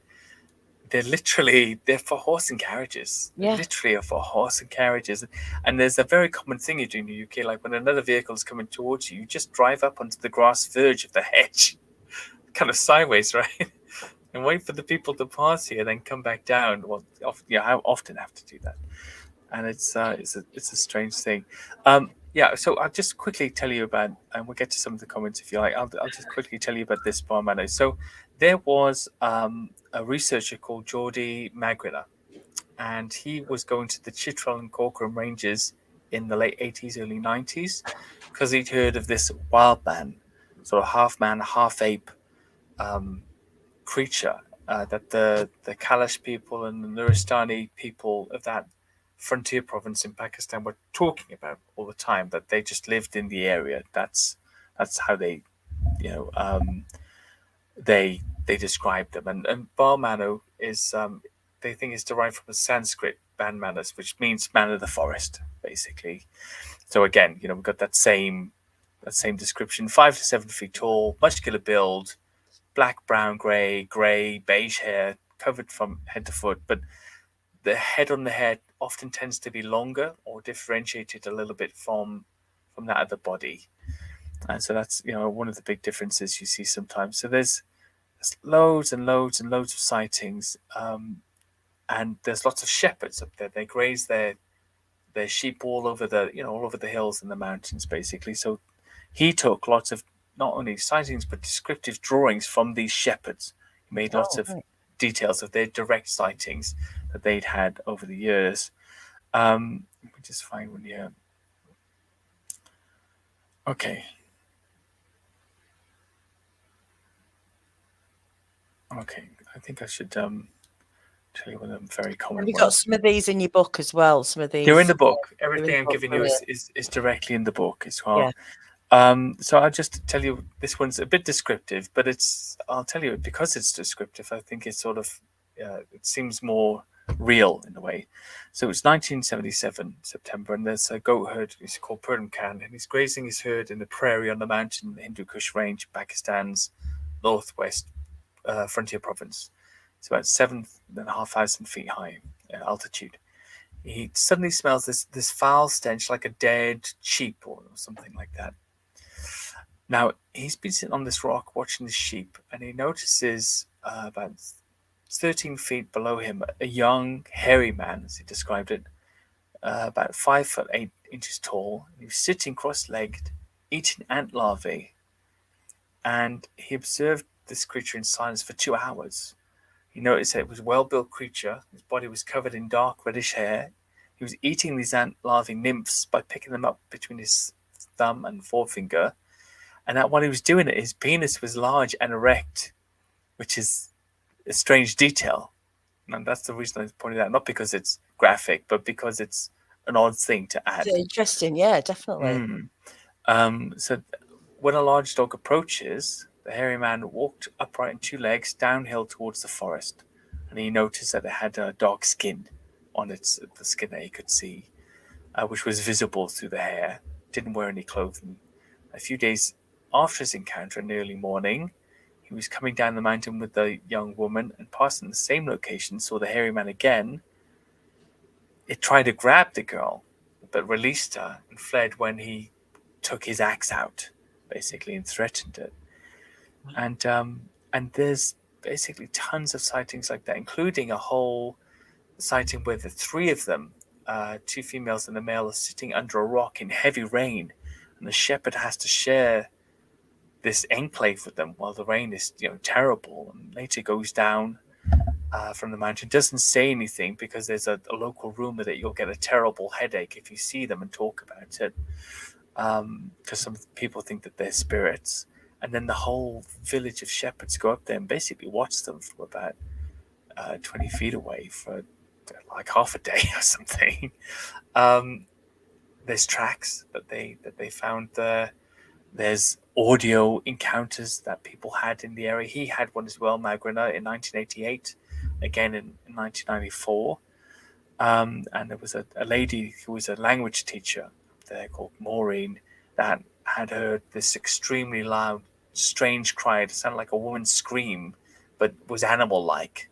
they're for horse and carriages. Yeah. They literally are for horse and carriages. And there's a very common thing you do in the UK, like when another vehicle is coming towards you, you just drive up onto the grass verge of the hedge, kind of sideways, right? And wait for the people to pass you, then come back down. Well, I often have to do that. and it's a strange thing. Yeah, so I'll just quickly tell you about, and we'll get to some of the comments if you like. I'll just quickly tell you about this bar mano. So there was a researcher called Geordie McGRATH, and he was going to the Chitral and Corcoran Ranges in the late 80s, early 90s, because he'd heard of this wild sort of half man, half ape creature that the Kalash people and the Nuristani people of that frontier province in Pakistan were talking about all the time, that they just lived in the area. That's how they, they describe them. And Bar Mano is they think is derived from a Sanskrit ban manas, which means man of the forest, basically. So again, we've got that same description: 5 to 7 feet tall, muscular build, black, brown, grey, beige hair, covered from head to foot, but the head on the head often tends to be longer or differentiated a little bit from that of the body. And so that's one of the big differences you see sometimes. So there's loads and loads and loads of sightings, and there's lots of shepherds up there. They graze their sheep all over the hills and the mountains, basically. So he took lots of not only sightings but descriptive drawings from these shepherds. He made lots of details of their direct sightings that they'd had over the years. Let me just find one here. Okay. I think I should tell you one of them very common Have you ones. got some of these in your book as well? Some of these? They're in the book. Everything I'm book, giving you is directly in the book as well. Yeah. So I'll just tell you, this one's a bit descriptive, but I'll tell you, because it's descriptive, I think it's sort of, it seems more real in a way. So it's 1977, September, and there's a goat herd, he's called Purdom Khan, and he's grazing his herd in the prairie on the mountain in the Hindu Kush Range, Pakistan's northwest frontier province. It's about 7,500 feet high altitude. He suddenly smells this foul stench, like a dead sheep or something like that. Now, he's been sitting on this rock watching the sheep, and he notices about 13 feet below him a young, hairy man, as he described it, about 5'8" tall. He was sitting cross-legged, eating ant larvae, and he observed this creature in silence for 2 hours. He noticed that it was a well-built creature. His body was covered in dark reddish hair. He was eating these ant larvae nymphs by picking them up between his thumb and forefinger. And that while he was doing it, his penis was large and erect, which is a strange detail. And that's the reason I pointed out, not because it's graphic, but because it's an odd thing to add. It's interesting, yeah, definitely. So when a large dog approaches, the hairy man walked upright on 2 legs downhill towards the forest, and he noticed that it had a dark skin on the skin that he could see, which was visible through the hair. Didn't wear any clothing. A few days after his encounter in the early morning, he was coming down the mountain with the young woman, and passing the same location, saw the hairy man again. It tried to grab the girl, but released her and fled when he took his axe out, basically, and threatened it. And there's basically tons of sightings like that, including a whole sighting where the 3 of them, 2 females and a male, are sitting under a rock in heavy rain, and the shepherd has to share this enclave with them while the rain is terrible, and later goes down from the mountain. Doesn't say anything because there's a local rumor that you'll get a terrible headache if you see them and talk about it, because some people think that they're spirits. And then the whole village of shepherds go up there and basically watch them from about 20 feet away for like half a day or something. There's tracks that they found there. There's audio encounters that people had in the area. He had one as well, McGRATH, in 1988, again in 1994. And there was a lady who was a language teacher up there called Maureen that had heard this extremely loud, strange cry. It sounded like a woman's scream, but was animal-like.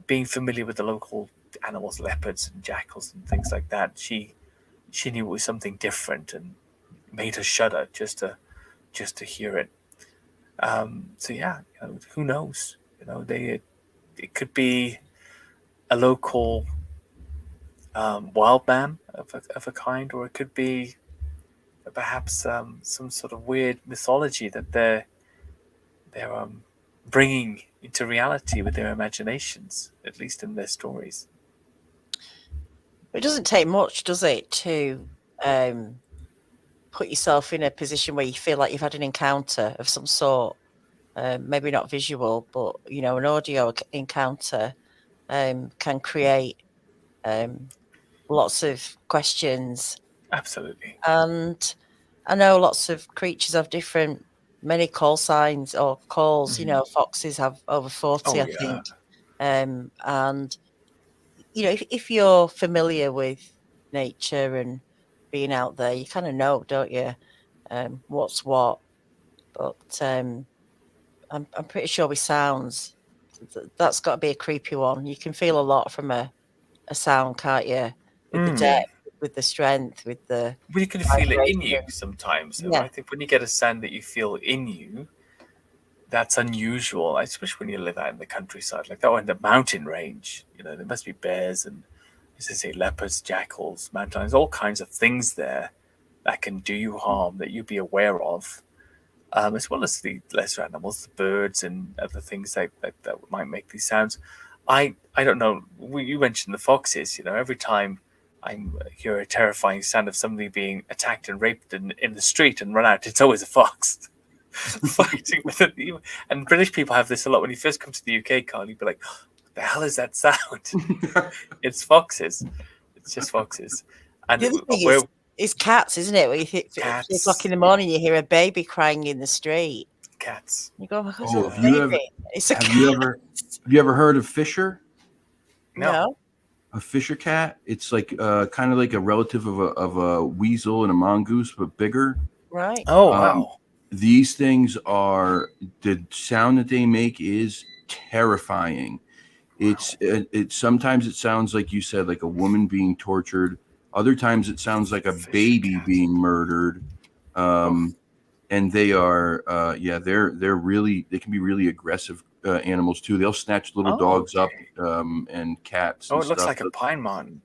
Being familiar with the local animals, leopards and jackals and things like that, she knew it was something different, and made her shudder just to hear it. So yeah, who knows? It could be a local wild man of a kind, or it could be perhaps some sort of weird mythology that they're bringing into reality with their imaginations, at least in their stories. It doesn't take much, does it, to put yourself in a position where you feel like you've had an encounter of some sort, maybe not visual, but an audio encounter can create lots of questions. Absolutely. And I know lots of creatures have many call signs or calls. Foxes have over 40, Oh I yeah. think. And if you're familiar with nature and being out there, you kind of know, don't you, what's what. But I'm pretty sure with sounds, that's got to be a creepy one. You can feel a lot from a sound, can't you? With the depth, with the strength, with the Well, you can feel it in you vibration. sometimes. Yeah. I think when you get a sound that you feel in you, that's unusual, especially when you live out in the countryside like that, or in the mountain range. There must be bears and, as I say, leopards, jackals, mountain lions, all kinds of things there that can do you harm that you'd be aware of, as well as the lesser animals, the birds and other things that might make these sounds. I don't know. You mentioned the foxes. Every time I hear a terrifying sound of somebody being attacked and raped in the street and run out, it's always a fox fighting with it. And British people have this a lot. When you first come to the UK, Carl, you'd be like, "What the hell is that sound?" It's foxes. It's just foxes. And The other thing is cats, isn't it? Where you think at 3 o'clock in the morning, you hear a baby crying in the street. Cats. You go, "Oh my God, Oh, it's not a baby. It's a cat." Have you ever heard of Fisher? No. A Fisher cat? It's like kind of like a relative of a weasel and a mongoose, but bigger. Right. Oh wow. These things the sound that they make is terrifying. It's sometimes it sounds like you said, like a woman being tortured. Other times it sounds like a baby being murdered. And they are they can be really aggressive animals too. They'll snatch little dogs up and cats. Oh, and it looks stuff. like a pine mon.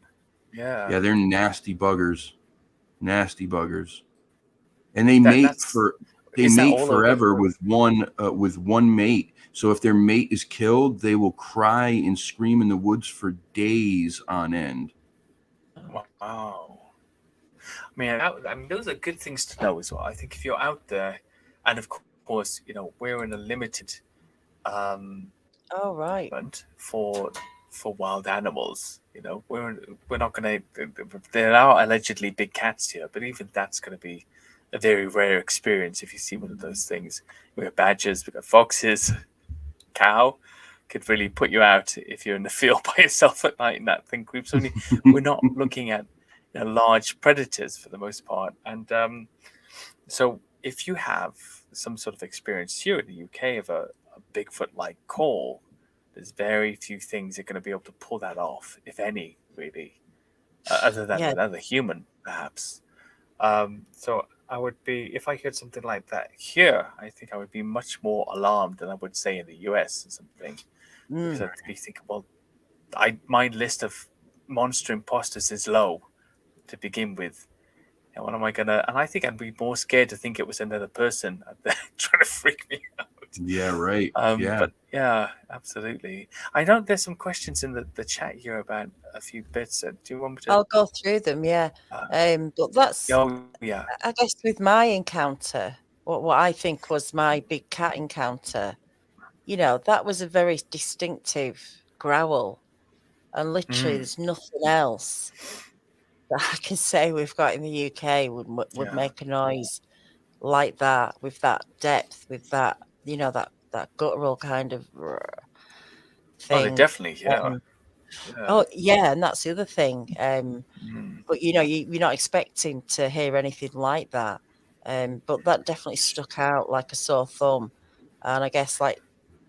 Yeah. Yeah, they're nasty buggers. Nasty buggers. And they mate forever with one mate. So if their mate is killed, they will cry and scream in the woods for days on end. Wow. I mean, those are good things to know as well. I think if you're out there, and of course, we're in a limited right. for wild animals. We're not going to. There are allegedly big cats here, but even that's going to be a very rare experience if you see one of those things. We have badgers, we got foxes, cow could really put you out if you're in the field by yourself at night and that thing creeps on you. We're not looking at large predators for the most part, and so if you have some sort of experience here in the UK of a Bigfoot-like call, there's very few things that are going to be able to pull that off, if any, really, other than another human, perhaps. So I would be, if I heard something like that here, I think I would be much more alarmed than I would say in the US or something. Because I'd be thinking, well, my list of monster imposters is low to begin with. And what am I gonna? And I think I'd be more scared to think it was another person trying to freak me out. Yeah, right. But yeah, absolutely. I know there's some questions in the chat here about a few bits. Do you want me to? I'll go through them. Yeah. But that's. Oh yeah. I guess with my encounter, what I think was my big cat encounter, that was a very distinctive growl, and literally there's nothing else that I can say we've got in the UK would make a noise like that, with that depth, with that that guttural kind of thing. Oh, they definitely, yeah. Oh yeah, and that's the other thing. But you're not expecting to hear anything like that. But that definitely stuck out like a sore thumb. And I guess, like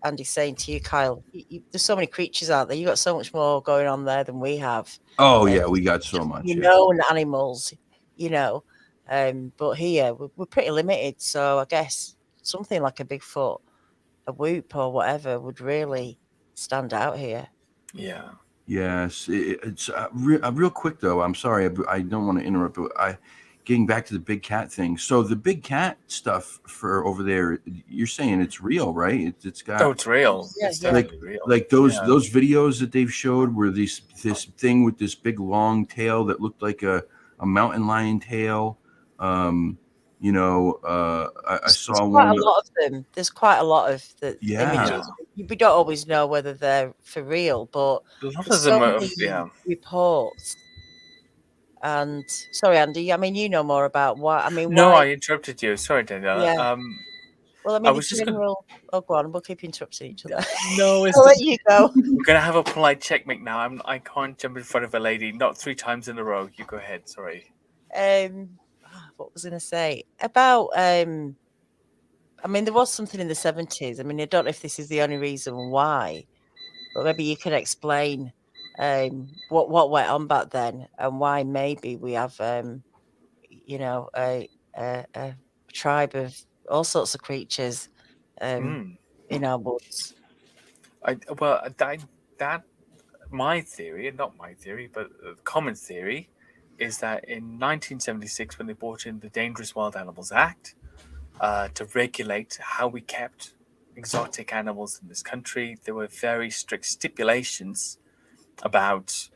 Andy's saying to you, Kyle, there's so many creatures out there. You've got so much more going on there than we have. Oh yeah, we got so much. Known animals, but here we're pretty limited. So I guess something like a Bigfoot, a whoop or whatever would really stand out here. Yeah. Yes, it's real quick though. I'm sorry, I don't want to interrupt, but getting back to the big cat thing. So the big cat stuff for over there, you're saying it's real, right? It's Oh, got it's real. Yeah, It's yeah. definitely real. like those videos that they've showed where this thing with this big long tail that looked like a mountain lion tail. You know, I saw There's quite one. a lot of them. There's quite a lot of the Yeah. images. We don't always know whether they're for real, but A lot there's of them so are, many yeah. reports. And sorry, Andy. I mean, you know more about why. I mean, No, why? I interrupted you. Sorry, Daniela. Yeah. Well, I I mean, the was just going to. general. Oh, go on. We'll keep interrupting each other. No, it's I'll let you go. we're going to have a polite checkmate now. I can't jump in front of a lady, not 3 times in a row. You go ahead. Sorry. What was I going to say about? I mean, there was something in the 70s. I mean, I don't know if this is the only reason why, but maybe you could explain what went on back then and why maybe we have you know a tribe of all sorts of creatures in our woods. That my theory, not my theory, but the common theory, is that in 1976, when they brought in the Dangerous Wild Animals Act to regulate how we kept exotic animals in this country, there were very strict stipulations about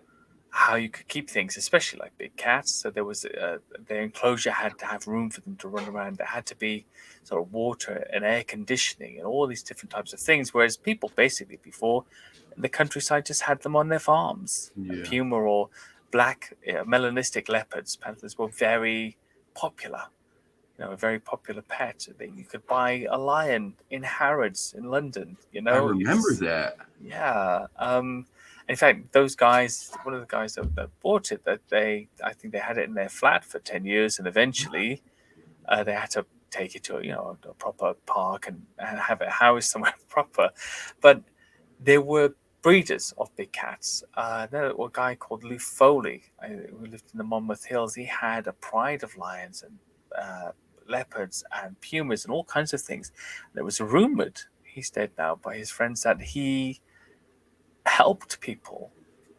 how you could keep things, especially like big cats. So there was their enclosure had to have room for them to run around. There had to be sort of water and air conditioning and all these different types of things. Whereas people basically before in the countryside just had them on their farms. Yeah. Puma or black melanistic leopards, panthers were very popular. You know, a very popular pet. You could buy a lion in Harrods in London. You know, I remember that. Yeah. In fact, those guys, one of the guys that bought it, I think they had it in their flat for 10 years, and eventually they had to take it to a proper park and have it housed somewhere proper. But there were breeders of big cats. There was a guy called Lou Foley who lived in the Monmouth Hills. He had a pride of lions and leopards and pumas and all kinds of things. And it was rumored, he's dead now, by his friends that he helped people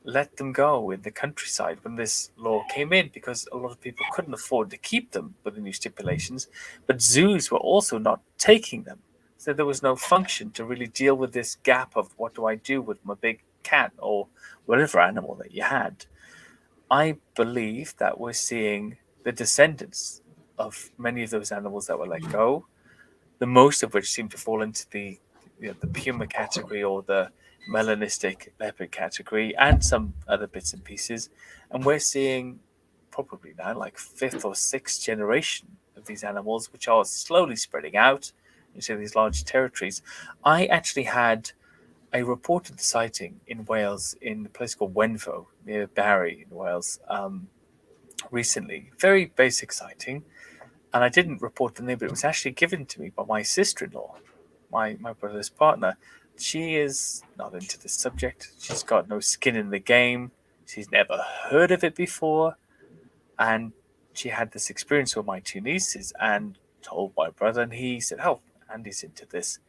let them go in the countryside when this law came in, because a lot of people couldn't afford to keep them with the new stipulations, but zoos were also not taking them. So there was no function to really deal with this gap of what do I do with my big cat or whatever animal that you had. I believe that we're seeing the descendants of many of those animals that were let go, the most of which seem to fall into the puma category or the melanistic leopard category and some other bits and pieces. And we're seeing probably now like 5th or 6th generation of these animals, which are slowly spreading out into these large territories. I actually had a reported sighting in Wales in a place called Wenfo near Barry in Wales recently. Very basic sighting. And I didn't report the name, but it was actually given to me by my sister-in-law, my brother's partner. She is not into the subject. She's got no skin in the game. She's never heard of it before. And she had this experience with my 2 nieces and told my brother, and he said, oh, Andy's into this.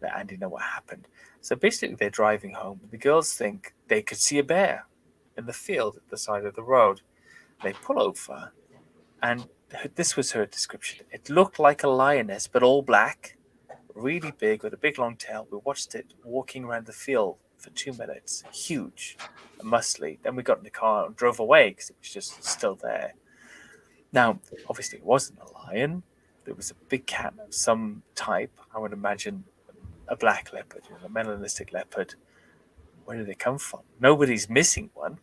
Let Andy know what happened. So basically they're driving home. The girls think they could see a bear in the field at the side of the road. They pull over, and this was her description. It looked like a lioness, but all black, really big with a big long tail. We watched it walking around the field for 2 minutes, huge and muscly. Then we got in the car and drove away because it was just still there. Now, obviously, it wasn't a lion. There was a big cat of some type. I would imagine a black leopard, a melanistic leopard. Where did they come from? Nobody's missing one.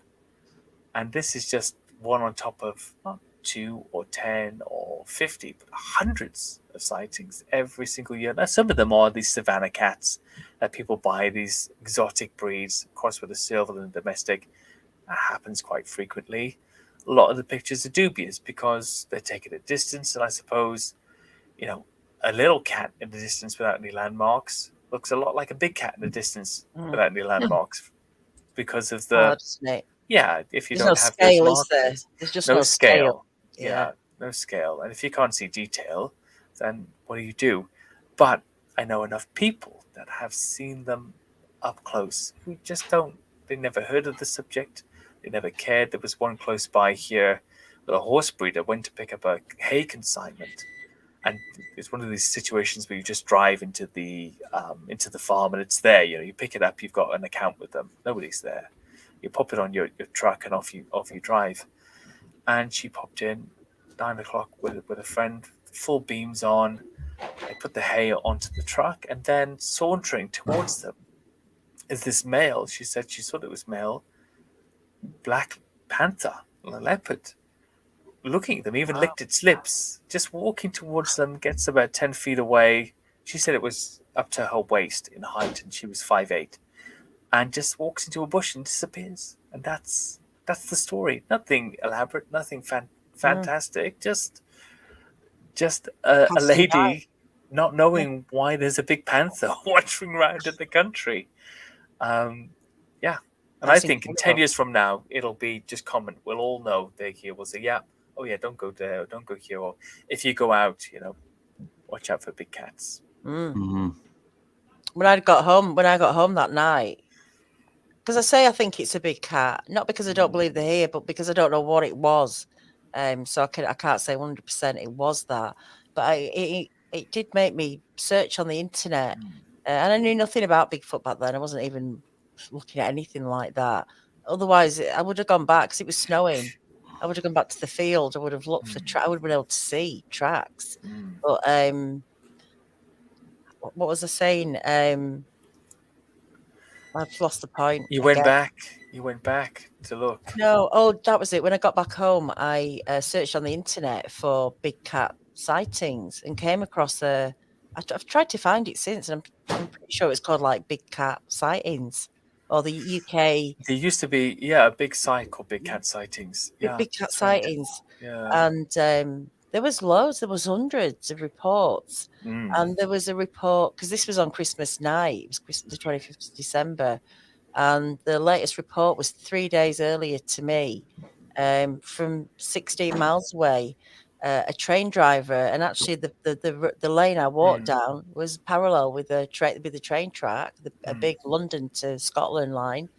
And this is just one on top of not 2 or 10 or 50, but hundreds of sightings every single year. Now, some of them are these savannah cats that people buy, these exotic breeds, of course, with the silver and domestic. That happens quite frequently. A lot of the pictures are dubious because they're taken at distance, and I suppose, a little cat in the distance without any landmarks looks a lot like a big cat in the distance without any landmarks because of the if you There's don't no have scale, those is there? markers. There's just No no scale. Yeah. No scale. And if you can't see detail, then what do? But I know enough people that have seen them up close who just don't They never heard of the subject. They never cared. There was one close by here, a horse breeder went to pick up a hay consignment, and it's one of these situations where you just drive into the farm and it's there. You pick it up, you've got an account with them. Nobody's there. You pop it on your truck and off you drive. And she popped in 9 o'clock with a friend, full beams on. They put the hay onto the truck, and then sauntering towards them is this male. She said she thought it was male, black panther, a leopard, looking at them, even licked its lips, just walking towards them, gets about 10 feet away. She said it was up to her waist in height, and she was 5'8", and just walks into a bush and disappears. And that's the story. Nothing elaborate, nothing fantastic, just a lady not knowing why there's a big panther wandering around in the country. And I think in 10 years from now, it'll be just common. We'll all know they're here. We'll say, yeah, oh yeah, don't go there, or don't go here. Or if you go out, watch out for big cats. Mm-hmm. When I got home that night, because I think it's a big cat, not because I don't believe they're here, but because I don't know what it was. So I can't say 100% it was that. But it did make me search on the internet, and I knew nothing about Bigfoot back then. I wasn't even looking at anything like that. Otherwise, I would have gone back because it was snowing. I would have gone back to the field. I would have looked for I would have been able to see tracks. But what was I saying? I've lost the point. You went back to look. No, that was it. When I got back home, I searched on the internet for big cat sightings and came across I've tried to find it since, and I'm pretty sure it's called like Big Cat Sightings, or the UK. There used to be a big site called Big Cat Sightings. Yeah, Big Cat Sightings. Yeah, and there was loads. There was hundreds of reports, and there was a report because this was on Christmas night. It was the 25th of December. And the latest report was 3 days earlier to me, from 16 miles away, a train driver. And actually, the lane I walked down was parallel with the train track, a big London to Scotland line.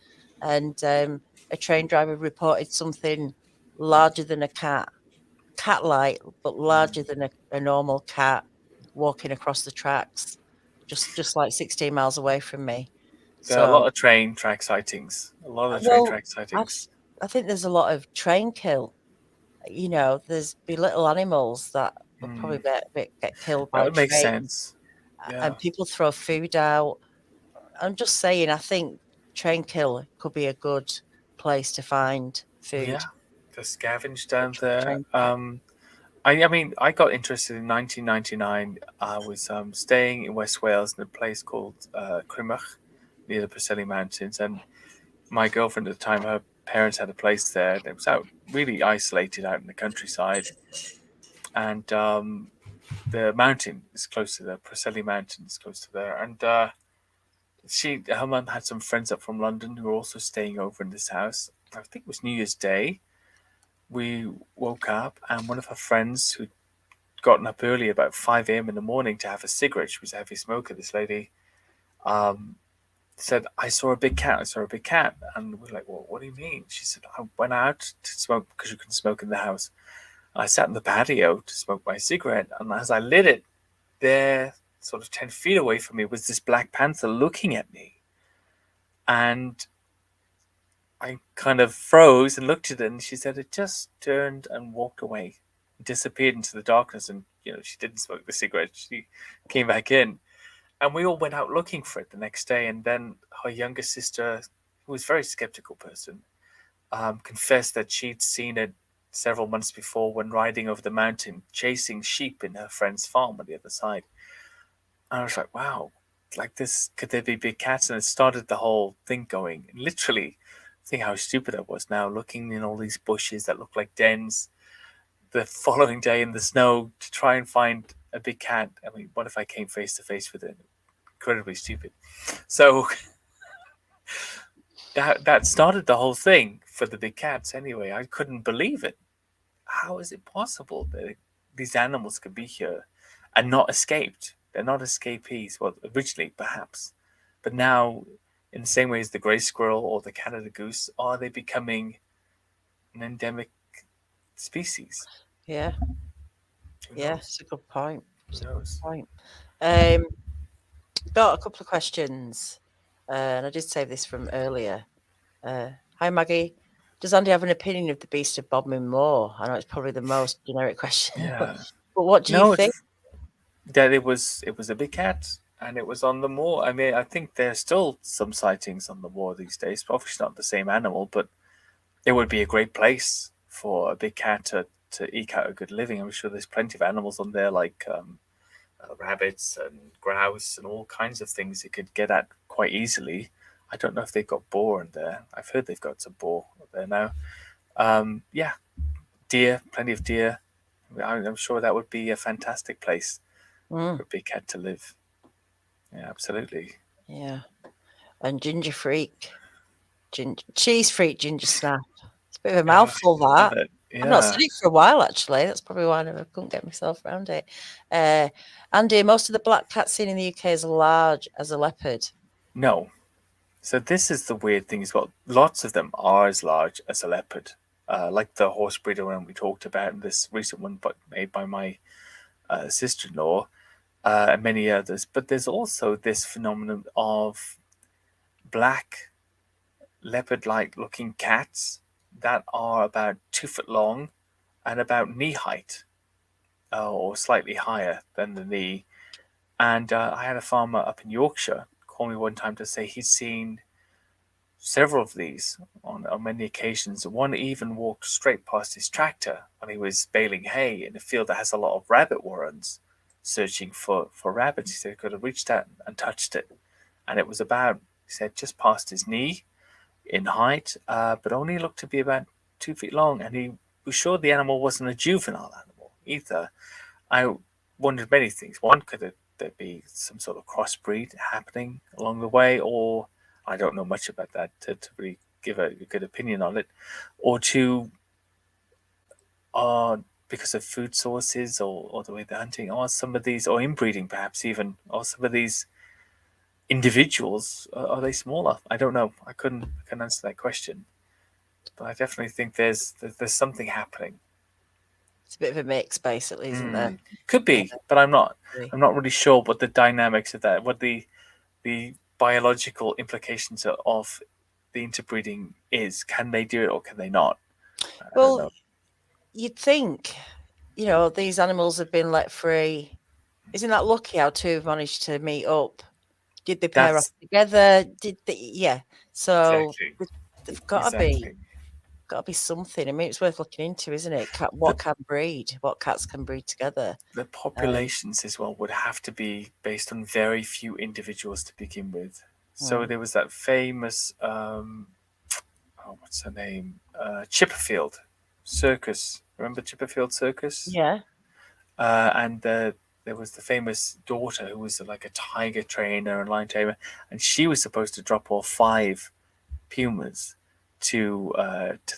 And a train driver reported something larger than a cat-like, but larger than a normal cat walking across the tracks, just like 16 miles away from me. There are a lot of train track sightings. I think there's a lot of train kill. There's be little animals that will probably get killed by That would make trains, sense. Yeah. and people throw food out. I'm just saying, I think train kill could be a good place to find food. Yeah, to scavenge down there. I got interested in 1999. I was staying in West Wales in a place called Crymych, near the Preseli Mountains, and my girlfriend at the time, her parents had a place there. It was out really isolated out in the countryside, and the mountain is close to the Preseli Mountain is close to there, and her mum had some friends up from London who were also staying over in this house. I think it was New Year's Day. We woke up, and one of her friends who'd gotten up early, about 5 a.m. in the morning, to have a cigarette. She was a heavy smoker, this lady. Said, I saw a big cat. And we're like, well, what do you mean? She said, I went out to smoke because you couldn't smoke in the house. And I sat in the patio to smoke my cigarette. And as I lit it, there, sort of 10 feet away from me, was this black panther looking at me. And I kind of froze and looked at it. And she said, it just turned and walked away, disappeared into the darkness. And, she didn't smoke the cigarette. She came back in. And we all went out looking for it the next day. And then her younger sister, who was a very skeptical person, confessed that she'd seen it several months before when riding over the mountain, chasing sheep in her friend's farm on the other side. And I was like, wow, like this, could there be big cats? And it started the whole thing going. And literally, think how stupid I was now, looking in all these bushes that look like dens the following day in the snow to try and find a big cat. I mean, what if I came face to face with it? Incredibly stupid. So that started the whole thing for the big cats anyway. I couldn't believe it. How is it possible that these animals could be here and not escaped? They're not escapees. Well, originally perhaps, but now in the same way as the grey squirrel or the Canada goose, are they becoming an endemic species? Yeah. Who Yeah. knows? It's a good point. It's Who a good knows? point. Got a couple of questions, and I did save this from earlier. Hi, Maggie. Does Andy have an opinion of the beast of Bodmin Moor? I know it's probably the most generic question, but Yeah. what do you No, think? that it was a big cat and it was on the moor. I mean, I think there's still some sightings on the moor these days. Obviously not the same animal, but it would be a great place for a big cat to eke out a good living. I'm sure there's plenty of animals on there like rabbits and grouse and all kinds of things it could get at quite easily. I don't know if they've got boar in there. I've heard they've got some boar up there now. Yeah, deer, plenty of deer. I'm sure that would be a fantastic place for a big cat to live. Yeah, absolutely. Yeah. And ginger freak, cheese freak, ginger snap. It's a bit of a mouthful, Love that. it. I've not said Yeah. it for a while, actually. That's probably why I never couldn't get myself around it. Andy, most of the black cats seen in the UK is large as a leopard. No. So this is the weird thing as well. Lots of them are as large as a leopard, like the horse breeder one we talked about in this recent one, but made by my sister-in-law, and many others. But there's also this phenomenon of black leopard-like looking cats that are about 2 foot long and about knee height, or slightly higher than the knee. And I had a farmer up in Yorkshire call me one time to say he'd seen several of these on many occasions. One even walked straight past his tractor when he was baling hay in a field that has a lot of rabbit warrens, searching for rabbits. He said he could have reached out and touched it. And it was about, he said, just past his knee in height, but only looked to be about 2 feet long. And he was sure the animal wasn't a juvenile animal either. I wondered many things. One, could there be some sort of crossbreed happening along the way, or I don't know much about that to really give a good opinion on it, or two, because of food sources or the way they're hunting, or some of these, or inbreeding perhaps even, or some of these individuals, are they smaller? I don't know. I couldn't answer that question, but I definitely think there's something happening. It's a bit of a mix, basically, isn't there? Could be, but I'm not Really. really sure what the dynamics of that, what the biological implications of the interbreeding is. Can they do it or can they not? I don't Well, know. you'd think, these animals have been let free. Isn't that lucky how two have managed to meet up? Did they pair off That's together? Did they? Yeah. So exactly they've got to be something. I mean, it's worth looking into, isn't it? What can breed? What cats can breed together? the populations as well would have to be based on very few individuals to begin with. So there was that famous what's her name? Chipperfield Circus. Remember Chipperfield Circus? Yeah. And there was the famous daughter who was like a tiger trainer and lion tamer, and she was supposed to drop off 5 pumas to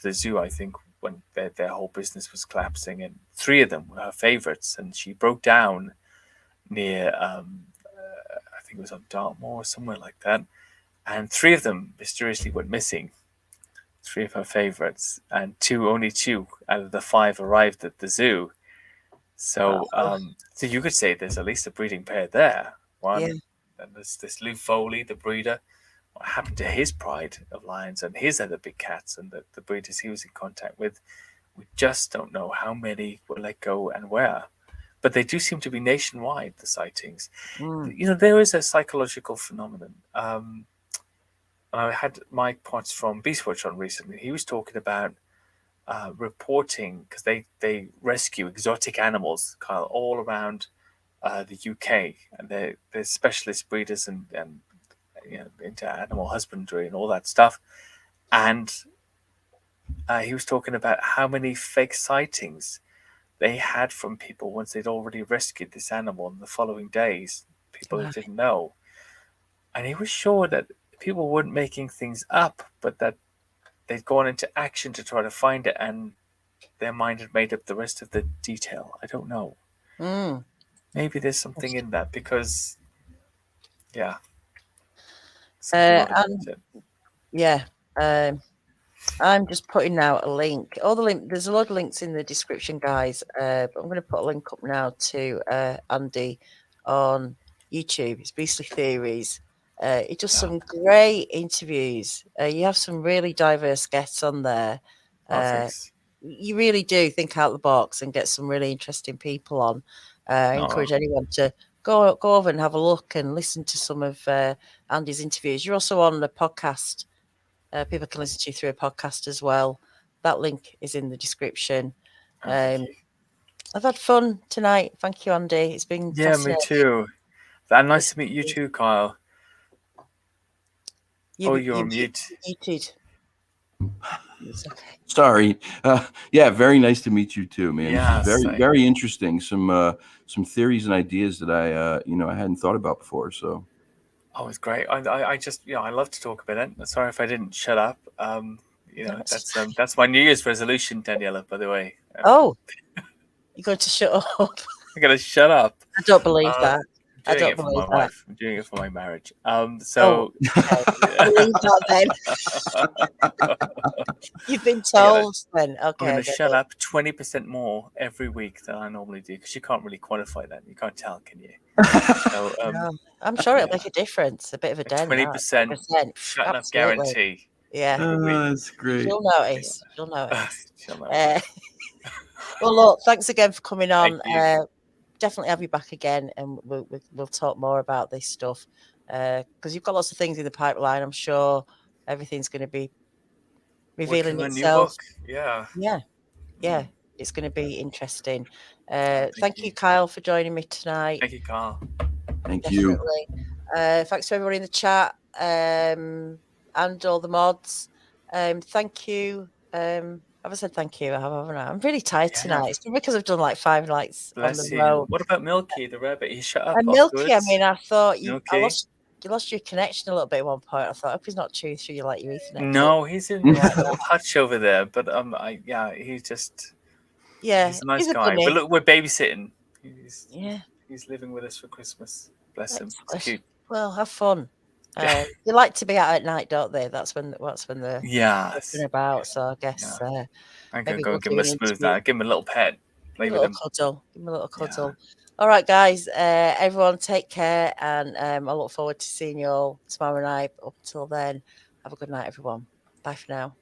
the zoo, I think, when their whole business was collapsing, and 3 of them were her favorites, and she broke down near I think it was on Dartmoor or somewhere like that, and 3 of them mysteriously went missing. 3 of her favorites, and only 2 out of the 5 arrived at the zoo. So, so you could say there's at least a breeding pair there. One, Yeah. and there's this Lou Foley, the breeder. What happened to his pride of lions and his other big cats and the breeders he was in contact with? We just don't know how many were let go and where. But they do seem to be nationwide, the sightings. There is a psychological phenomenon. I had Mike Potts from BIGFOOT on recently. He was talking about reporting, because they rescue exotic animals, Kyle, all around the UK, and they're specialist breeders and into animal husbandry and all that stuff. And he was talking about how many fake sightings they had from people once they'd already rescued this animal in the following days, people who didn't know. And he was sure that people weren't making things up, but that they'd gone into action to try to find it, and their mind had made up the rest of the detail. I don't know. Maybe there's something in that, because And yeah, I'm just putting out a link. There's a lot of links in the description, guys. But I'm going to put a link up now to Andy on YouTube. It's Beastly Theories. He does some great interviews. You have some really diverse guests on there. Thanks. You really do think out the box and get some really interesting people on. I encourage anyone to go over and have a look and listen to some of Andy's interviews. You're also on the podcast. People can listen to you through a podcast as well. That link is in the description. I've had fun tonight. Thank you, Andy. It's been fascinating. Me too. And nice to meet you too, Kyle. You're on mute. Muted. It's okay. Sorry. Yeah, very nice to meet you too, man. Yeah, this is very interesting. Some theories and ideas that I hadn't thought about before. So. Oh, it's great. I just I love to talk about it. Sorry if I didn't shut up. That's my New Year's resolution, Daniela. By the way. You're going to shut up. I'm gonna shut up. I don't believe that. I'm doing it for my wife. I'm doing it for my marriage. So believe that then. You've been told then. Okay. I'm going to shut up 20% more every week than I normally do because you can't really quantify that. You can't tell, can you? So, no, I'm sure it'll make a difference. A bit of a dent. 20% shut up guarantee. Yeah. That's great. You'll notice. Well, look, thanks again for coming on. Definitely have you back again, and we'll talk more about this stuff because you've got lots of things in the pipeline. I'm sure everything's going to be revealing itself. Yeah. It's going to be interesting. Thank you, Kyle, for joining me tonight. Thank you, Kyle. Thank you. Thanks to everybody in the chat and all the mods. Thank you. Have I said thank you? Haven't I? I'm really tired tonight. It's because I've done like 5 nights on the road. What about Milky, the rabbit? He shut up. And Milky, I mean, I thought you lost your connection a little bit at one point. I thought, I hope he's not chewing through your Ethernet. No, he's in a little hutch over there. But he's just he's a nice guy. But look, we're babysitting. He's living with us for Christmas. Bless him. It's cute. Well, have fun. They like to be out at night, don't they? That's when they're about. So I guess I'm gonna go and give him a smooth night. Give him a little pet. Play with him. Cuddle. Give him a little cuddle. All right, guys. Everyone, take care, and I look forward to seeing you all tomorrow night. Up until then, have a good night, everyone. Bye for now.